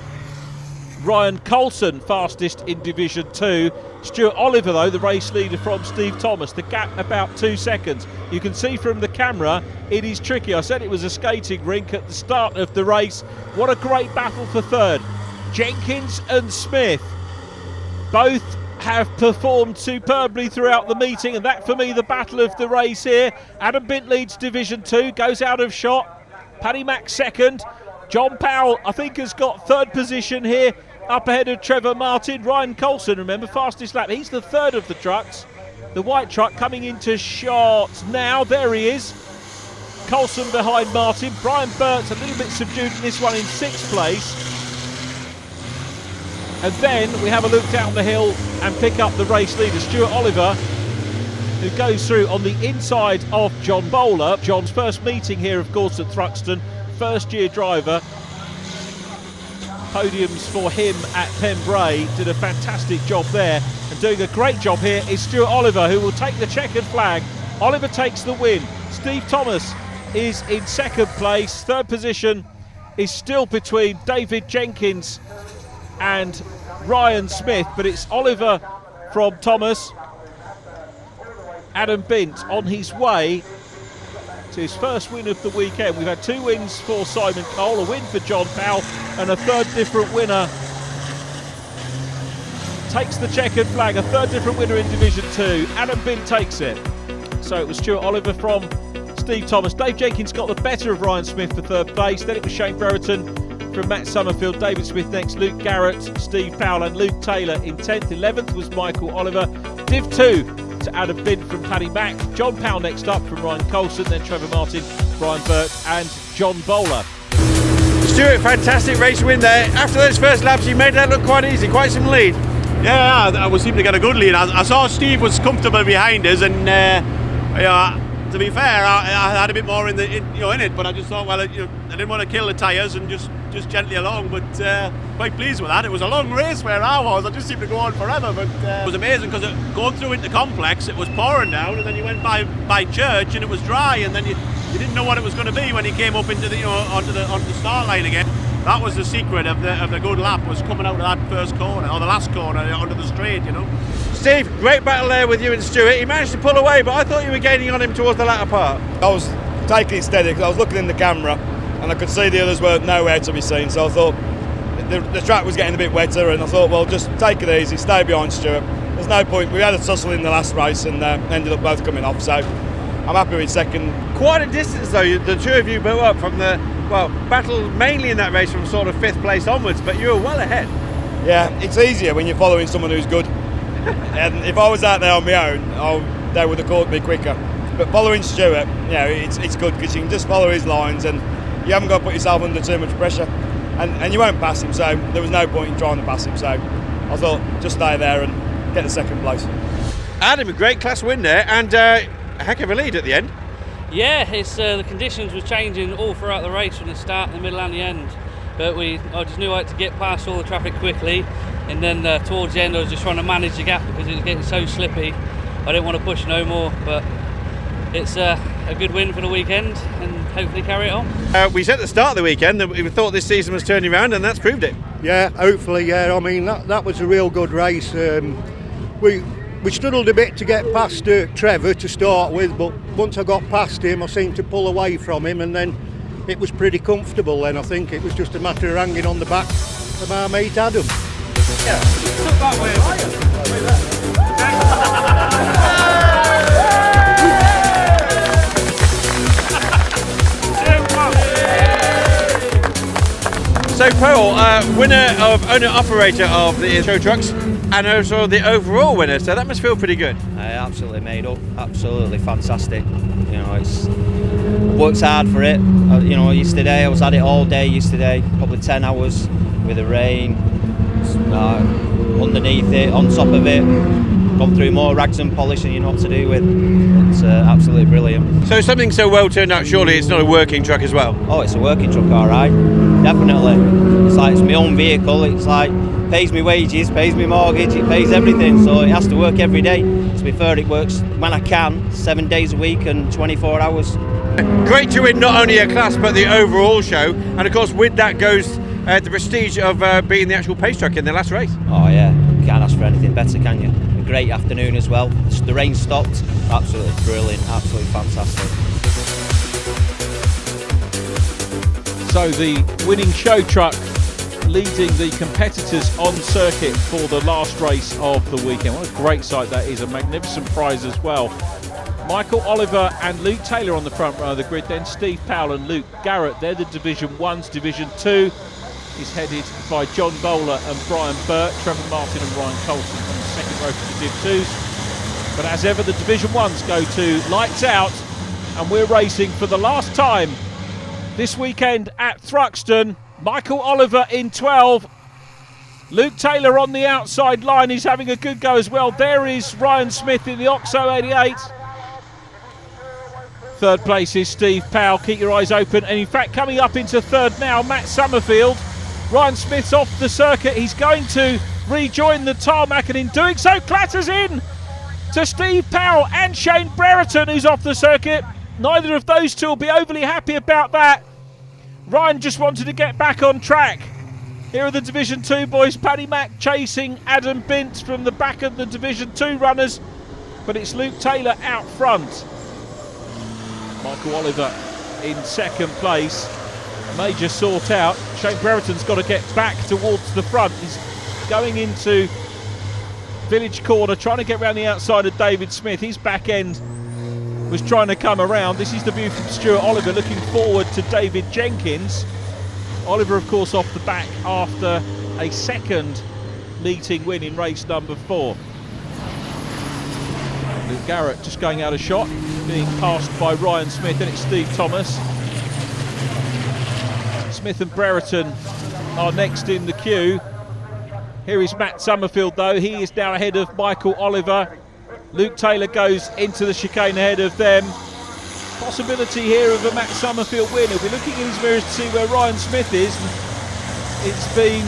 Ryan Colson fastest in Division 2. Stuart Oliver, though, the race leader from Steve Thomas. The gap about 2 seconds. You can see from the camera it is tricky. I said it was a skating rink at the start of the race. What a great battle for third. Jenkins and Smith both have performed superbly throughout the meeting, and that for me the battle of the race here. Adam Bint leads Division 2, goes out of shot. Paddy Mack second. John Powell, I think, has got third position here, up ahead of Trevor Martin. Ryan Colson, remember, fastest lap. He's the third of the trucks. The white truck coming into shot now. There he is. Colson behind Martin. Brian Burt's a little bit subdued in this one in sixth place. And then we have a look down the hill and pick up the race leader, Stuart Oliver, who goes through on the inside of John Bowler. John's first meeting here, of course, at Thruxton. First-year driver. Podiums for him at Pembrey. Did a fantastic job there. And doing a great job here is Stuart Oliver, who will take the checkered flag. Oliver takes the win. Steve Thomas is in second place. Third position is still between David Jenkins and Ryan Smith, but it's Oliver from Thomas. Adam Bint on his way to his first win of the weekend. We've had 2 wins for Simon Cole, a win for John Powell, and a third different winner takes the checkered flag. A third different winner in Division 2. Adam Bint takes it. So it was Stuart Oliver from Steve Thomas. Dave Jenkins got the better of Ryan Smith for third place. Then it was Shane Brereton from Matt Summerfield. David Smith next. Luke Garrett, Steve Powell and Luke Taylor in 10th. 11th was Michael Oliver. Div 2 to Adam Bint from Paddy Mack. John Powell next up from Ryan Colson. Then Trevor Martin, Brian Burt and John Bowler. Stuart, fantastic race win there. After those first laps, you made that look quite easy, quite some lead. Yeah, I was seeming to get a good lead. I saw Steve was comfortable behind us, and to be fair, I had a bit more in it, but I just thought, well, I didn't want to kill the tyres and just gently along, but quite pleased with that. It was a long race where I was. I just seemed to go on forever, but it was amazing because going through into Complex, it was pouring down, and then you went by Church and it was dry, and then you didn't know what it was going to be when you came up into the onto the start line again. That was the secret of the good lap, was coming out of that first corner or the last corner onto the straight, Steve, great battle there with you and Stuart. He managed to pull away, but I thought you were gaining on him towards the latter part. I was taking it steady because I was looking in the camera and I could see the others were nowhere to be seen, so I thought the track was getting a bit wetter, and I thought, well, just take it easy, stay behind Stuart. There's no point. We had a tussle in the last race and ended up both coming off, so I'm happy with second. Quite a distance though, the two of you built up from the, well, battle mainly in that race from sort of 5th place onwards, but you were well ahead. Yeah, it's easier when you're following someone who's good. And if I was out there on my own, they would have caught me quicker. But following Stuart, it's good because you can just follow his lines and you haven't got to put yourself under too much pressure. And you won't pass him, so there was no point in trying to pass him. So I thought, just stay there and get the second place. Adam, a great class win there, and a heck of a lead at the end. Yeah, it's the conditions were changing all throughout the race from the start, the middle and the end. But I just knew I had to get past all the traffic quickly, and then towards the end I was just trying to manage the gap because it was getting so slippy. I didn't want to push no more, but it's a good win for the weekend and hopefully carry it on. We said at the start of the weekend that we thought this season was turning around, and that's proved it. Yeah, hopefully, yeah. I mean, that was a real good race. We struggled a bit to get past Trevor to start with, but once I got past him I seemed to pull away from him, and then it was pretty comfortable then. I think it was just a matter of hanging on the back of our mate Adam. Yeah, took that way. So Paul, winner of owner-operator of the show trucks and also the overall winner, so that must feel pretty good. Absolutely made up, absolutely fantastic. You know, it's worked hard for it. You know, yesterday I was at it all day yesterday, probably 10 hours with the rain, underneath it, on top of it, gone through more rags and polish than you know what to do with. It's absolutely brilliant. So something so well turned out, surely it's not a working truck as well? Oh, it's a working truck, all right, definitely. It's like, it's my own vehicle, it's like, pays me wages, pays me mortgage, it pays everything, so it has to work every day. To be fair, it works when I can, 7 days a week and 24 hours. Great to win not only a class but the overall show, and of course with that goes the prestige of being the actual pace truck in the last race. Oh yeah, you can't ask for anything better, can you? A great afternoon as well. The rain stopped, absolutely brilliant, absolutely fantastic. So the winning show truck leading the competitors on circuit for the last race of the weekend. What a great sight that is, a magnificent prize as well. Michael Oliver and Luke Taylor on the front row of the grid, then Steve Powell and Luke Garrett. They're the Division 1s. Division 2 is headed by John Bowler and Brian Burt, Trevor Martin and Ryan Colton on the second row for the Div 2s. But as ever, the Division 1s go to lights out, and we're racing for the last time this weekend at Thruxton. Michael Oliver in 12. Luke Taylor on the outside line. He's having a good go as well. There is Ryan Smith in the Oxo 88. Third place is Steve Powell. Keep your eyes open. And in fact, coming up into third now, Matt Summerfield. Ryan Smith's off the circuit. He's going to rejoin the tarmac, and in doing so clatters in to Steve Powell and Shane Brereton, who's off the circuit. Neither of those two will be overly happy about that. Ryan just wanted to get back on track. Here are the Division 2 boys. Paddy Mack chasing Adam Bint from the back of the Division 2 runners, but it's Luke Taylor out front. Michael Oliver in second place. Major sort out. Shane Brereton's got to get back towards the front. He's going into Village Corner, trying to get around the outside of David Smith. His back end was trying to come around. This is the view from Stuart Oliver, looking forward to David Jenkins. Oliver, of course, off the back after a second meeting win in race number 4. Luke Garrett just going out of shot, being passed by Ryan Smith, and it's Steve Thomas. Smith and Brereton are next in the queue. Here is Matt Summerfield though. He is now ahead of Michael Oliver. Luke Taylor goes into the chicane ahead of them. Possibility here of a Matt Summerfield win. He'll be looking in his mirrors to see where Ryan Smith is. It's been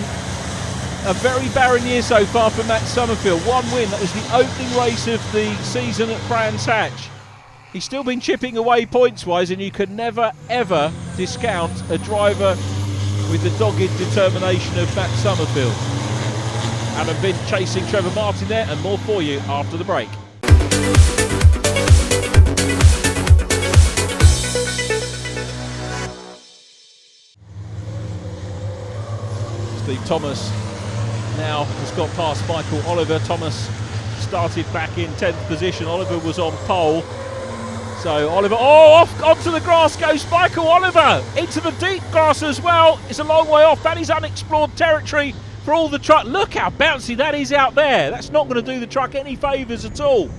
a very barren year so far for Matt Summerfield. One win, that was the opening race of the season at Brands Hatch. He's still been chipping away points-wise, and you can never, ever discount a driver with the dogged determination of Matt Summerfield. Adam Bint chasing Trevor Martin there, and more for you after the break. Steve Thomas now has got past Michael Oliver. Thomas started back in 10th position. Oliver was on pole. So Oliver, off onto the grass goes Michael Oliver, into the deep grass as well. It's a long way off. That is unexplored territory for all the truck. Look how bouncy that is out there. That's not going to do the truck any favours at all.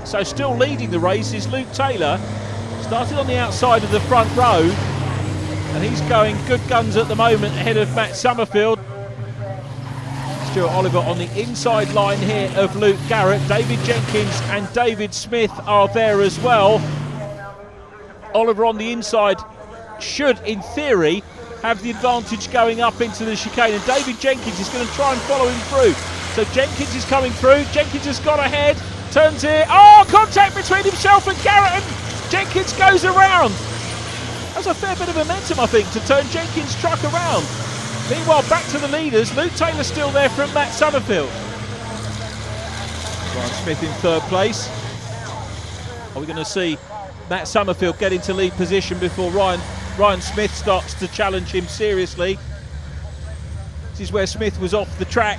So still leading the race is Luke Taylor. Started on the outside of the front row, and he's going good guns at the moment ahead of Matt Summerfield. Stuart Oliver on the inside line here of Luke Garrett. David Jenkins and David Smith are there as well. Oliver on the inside should, in theory, have the advantage going up into the chicane, and David Jenkins is going to try and follow him through. So Jenkins is coming through. Jenkins has got ahead, turns here. Oh, contact between himself and Garrett, and Jenkins goes around. That's a fair bit of momentum, I think, to turn Jenkins' truck around. Meanwhile, back to the leaders. Luke Taylor still there from Matt Summerfield. Ryan Smith in third place. Are we going to see Matt Summerfield get into lead position before Ryan Smith starts to challenge him seriously? This is where Smith was off the track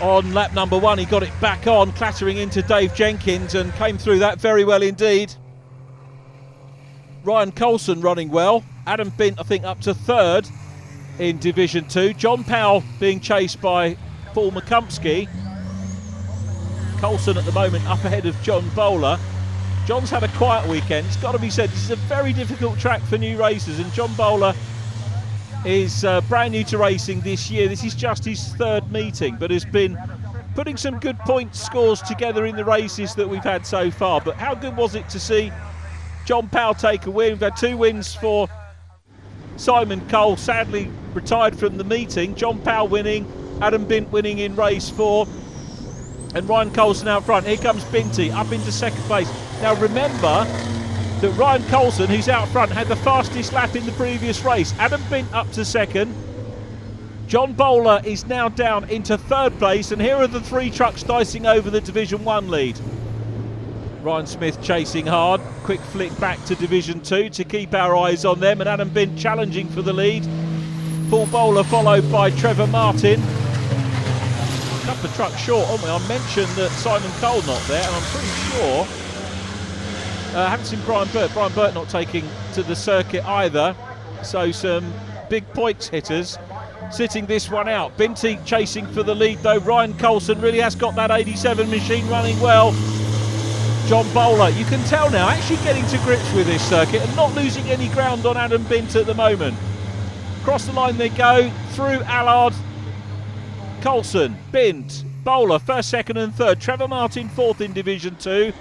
on lap number 1. He got it back on, clattering into Dave Jenkins, and came through that very well indeed. Ryan Coulson running well. Adam Bint, I think, up to third in Division 2. John Powell being chased by Paul McCumpsky. Coulson at the moment up ahead of John Bowler. John's had a quiet weekend. It's got to be said, this is a very difficult track for new racers, and John Bowler is brand new to racing this year. This is just his third meeting, but has been putting some good point scores together in the races that we've had so far. But how good was it to see John Powell take a win? We've had 2 wins for Simon Cole, sadly retired from the meeting. John Powell winning, Adam Bint winning in race 4, and Ryan Coulson out front. Here comes Binty up into second place. Now remember that Ryan Coulson, who's out front, had the fastest lap in the previous race. Adam Bint up to second. John Bowler is now down into third place, and here are the 3 trucks dicing over the Division 1 lead. Ryan Smith chasing hard, quick flick back to Division 2 to keep our eyes on them, and Adam Bint challenging for the lead. Paul Bowler followed by Trevor Martin. A couple of trucks short, aren't we? I mentioned that Simon Cole not there, and I'm pretty sure I haven't seen Brian Burt not taking to the circuit either. So some big points hitters sitting this one out. Binty chasing for the lead though. Ryan Coulson really has got that 87 machine running well. John Bowler, you can tell now, actually getting to grips with this circuit and not losing any ground on Adam Bint at the moment. Across the line they go, through Allard, Coulson, Bint, Bowler, first, second and third. Trevor Martin fourth in Division 2.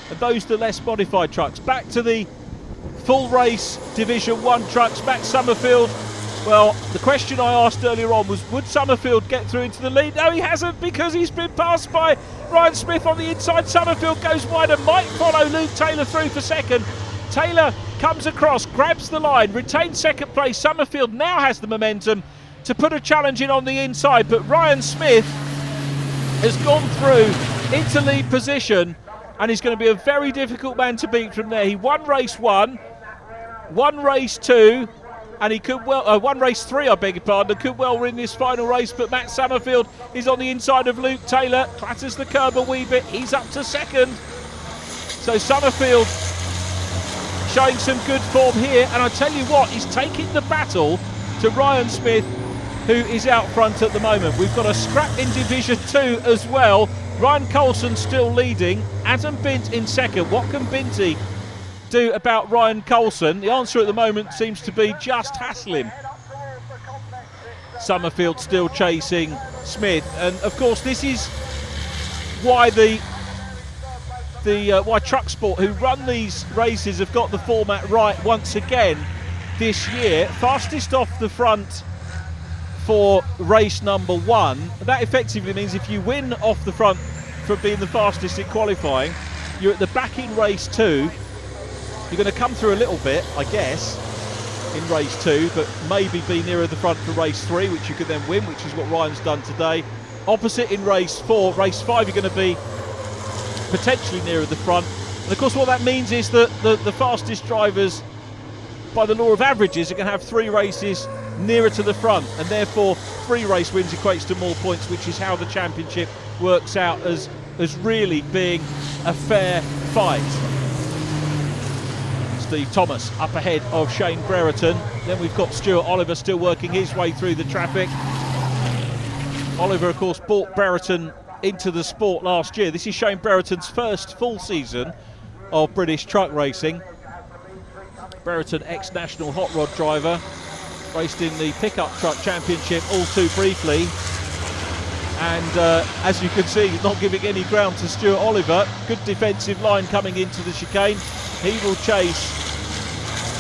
And those the less modified trucks. Back to the full race Division 1 trucks. Matt Summerfield, well, the question I asked earlier on was, would Summerfield get through into the lead? No, he hasn't, because he's been passed by Ryan Smith on the inside. Summerfield goes wide and might follow Luke Taylor through for second. Taylor comes across, grabs the line, retains second place. Summerfield now has the momentum to put a challenge in on the inside, but Ryan Smith has gone through into lead position, and he's going to be a very difficult man to beat from there. He won race 1, won race 2, and he could well, won race 3, I beg your pardon, and could well win this final race, but Matt Summerfield is on the inside of Luke Taylor, clatters the curb a wee bit, he's up to second. So Summerfield showing some good form here, and I tell you what, he's taking the battle to Ryan Smith, who is out front at the moment. We've got a scrap in Division 2 as well. Ryan Coulson still leading, Adam Bint in second. What can Binty do about Ryan Coulson? The answer at the moment seems to be just hassle him. Summerfield still chasing Smith, and of course this is why why Truck Sport, who run these races, have got the format right once again this year. Fastest off the front for race number 1. That effectively means if you win off the front for being the fastest in qualifying, you're at the back in race 2. You're going to come through a little bit, I guess, in race 2, but maybe be nearer the front for race 3, which you could then win, which is what Ryan's done today. Opposite in race 4. Race 5 you're going to be potentially nearer the front, and of course what that means is that the fastest drivers, by the law of averages, are going to have 3 races nearer to the front, and therefore 3 race wins equates to more points, which is how the championship works out as really being a fair fight. Steve Thomas up ahead of Shane Brereton. Then we've got Stuart Oliver still working his way through the traffic. Oliver, of course, brought Brereton into the sport last year. This is Shane Brereton's first full season of British truck racing. Brereton, ex-national hot rod driver, raced in the pickup truck championship all too briefly. And as you can see, he's not giving any ground to Stuart Oliver. Good defensive line coming into the chicane. He will chase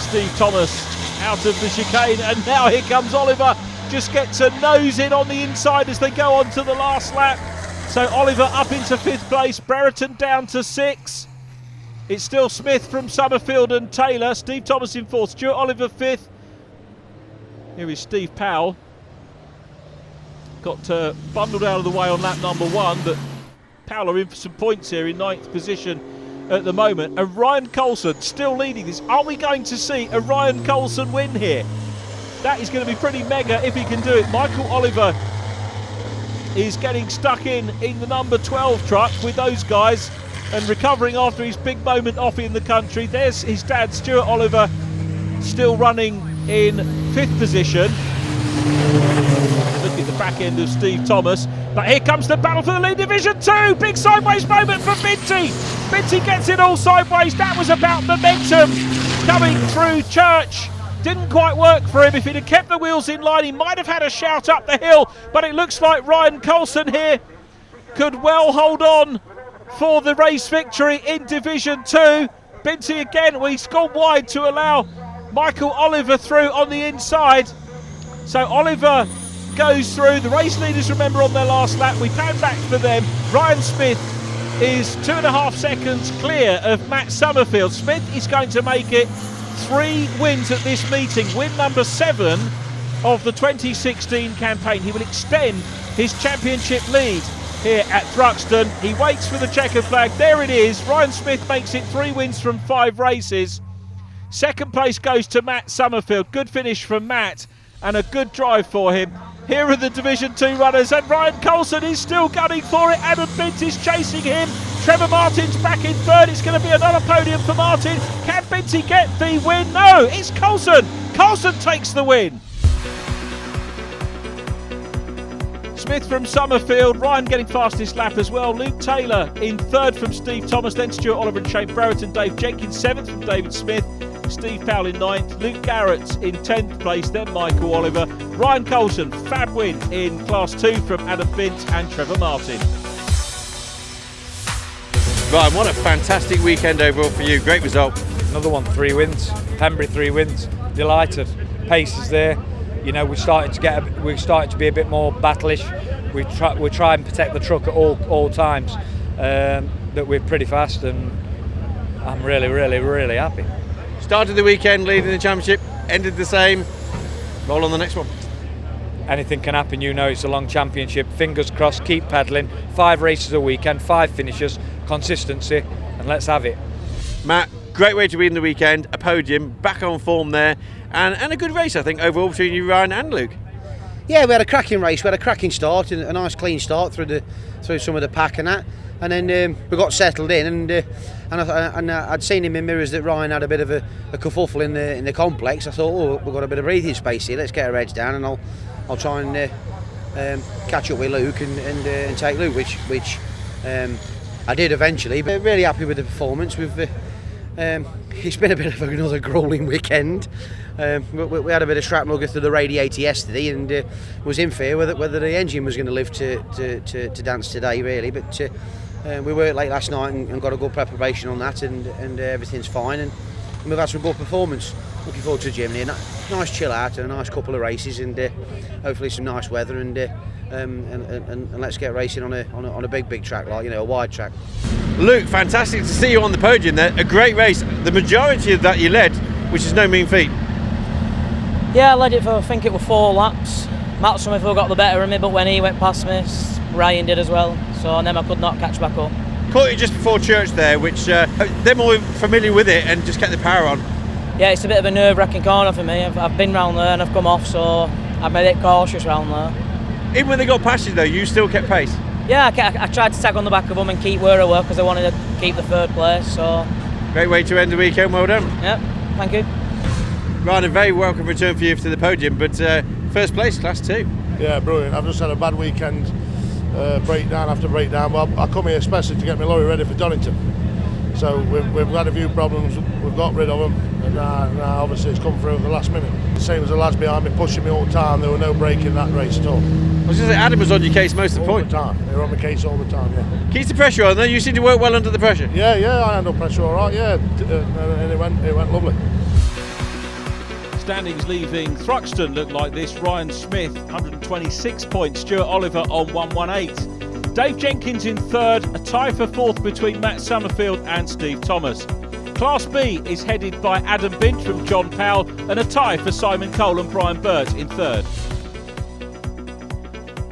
Steve Thomas out of the chicane, and now here comes Oliver. Just gets a nose in on the inside as they go on to the last lap. So Oliver up into 5th place, Brereton down to 6. It's still Smith from Summerfield and Taylor. Steve Thomas in 4th, Stuart Oliver 5th. Here is Steve Powell. Got bundled out of the way on lap number 1, but Powell are in for some points here in 9th position at the moment. And Ryan Coulson still leading this. Are we going to see a Ryan Coulson win here? That is going to be pretty mega if he can do it. Michael Oliver is getting stuck in the number 12 truck with those guys and recovering after his big moment off in the country. There's his dad, Stuart Oliver, still running in 5th position. Look at the back end of Steve Thomas. But here comes the battle for the lead, Division 2. Big sideways moment for Binty. Binty gets it all sideways. That was about momentum coming through Church. Didn't quite work for him. If he'd have kept the wheels in line, he might have had a shout up the hill. But it looks like Ryan Coulson here could well hold on for the race victory in Division 2. Binty again, well, he's gone wide to allow Michael Oliver through on the inside. So Oliver goes through. The race leaders, remember, on their last lap. We pan back for them. Ryan Smith is 2.5 seconds clear of Matt Summerfield. Smith is going to make it 3 wins at this meeting. Win number 7 of the 2016 campaign. He will extend his championship lead here at Thruxton. He waits for the checkered flag. There it is. Ryan Smith makes it 3 wins from 5 races. Second place goes to Matt Summerfield. Good finish from Matt and a good drive for him. Here are the Division 2 runners, and Ryan Coulson is still gunning for it. Adam Bint is chasing him. Trevor Martin's back in 3rd. It's going to be another podium for Martin. Can Binty get the win? No, it's Coulson. Coulson takes the win. Smith from Summerfield. Ryan getting fastest lap as well. Luke Taylor in 3rd from Steve Thomas. Then Stuart Oliver and Shane Brereton. Dave Jenkins 7th from David Smith. Steve Powell in 9th, Luke Garrett's in 10th place, then Michael Oliver. Ryan Coulson, fab win in Class 2 from Adam Bint and Trevor Martin. Ryan, what a fantastic weekend overall for you. Great result. Another one, 3 wins. Pembury 3 wins. Delighted. Pace is there. You know, we're starting to be a bit more battleish. We try and protect the truck at all times. That we're pretty fast, and I'm really happy. Started the weekend leading the championship, ended the same. Roll on the next one. Anything can happen, you know. It's a long championship. Fingers crossed, keep pedalling. 5 races a weekend, 5 finishes, consistency, and let's have it. Matt, great way to win the weekend, a podium, back on form there, and a good race, I think, overall between you, Ryan, and Luke. Yeah, we had a cracking race. We had a cracking start, and a nice clean start through some of the pack and that. And then we got settled in, and I'd seen in my mirrors that Ryan had a bit of a kerfuffle in the complex. I thought, oh, we've got a bit of breathing space here. Let's get our heads down, and I'll try and catch up with Luke and take Luke, which I did eventually. But really happy with the performance. It's been a bit of another gruelling weekend. We had a bit of shrapnel go through the radiator yesterday, and was in fear whether the engine was going to live to dance today, really. But we worked late last night and got a good preparation on that, and everything's fine, and we've had some good performance. Looking forward to Germany, and nice chill out and a nice couple of races, and hopefully some nice weather, and let's get racing on a big track, like, you know, a wide track. Luke, fantastic to see you on the podium there. A great race. The majority of that you led, which is no mean feat. Yeah, I led it for, I think it were 4 laps. Matt Summerfield got the better of me, but when he went past me, Ryan did as well. So and then I could not catch back up. Caught you just before Church there, which they're more familiar with it and just kept the power on. Yeah, it's a bit of a nerve-wracking corner for me. I've been round there and I've come off, so I've made it cautious round there. Even when they got past you though, you still kept pace? Yeah, I tried to tag on the back of them and keep where I were, because I wanted to keep the third place. So great way to end the weekend. Well done. Yep, thank you. Ryan, a very welcome return for you to the podium, but first place, Class 2. Yeah, brilliant. I've just had a bad weekend, breakdown after breakdown. Well, I come here especially to get my lorry ready for Donington. So we've had a few problems, we've got rid of them, and now obviously it's come through at the last minute. The same as the lads behind me pushing me all the time, there were no break in that race at all. I was going to say, Adam was on your case most of the point. All the time, they were on my case all the time, yeah. Keeps the pressure on though, you seem to work well under the pressure. Yeah, I handle pressure all right, yeah, and it went lovely. Standings leaving Thruxton look like this. Ryan Smith, 126 points. Stuart Oliver on 118. Dave Jenkins in third. A tie for fourth between Matt Summerfield and Steve Thomas. Class B is headed by Adam Binch from John Powell, and a tie for Simon Cole and Brian Burt in third.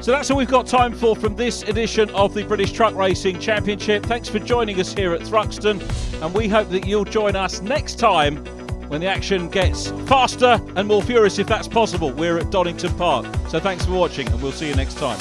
So that's all we've got time for from this edition of the British Truck Racing Championship. Thanks for joining us here at Thruxton, and we hope that you'll join us next time when the action gets faster and more furious if that's possible. We're at Donington Park. So thanks for watching, and we'll see you next time.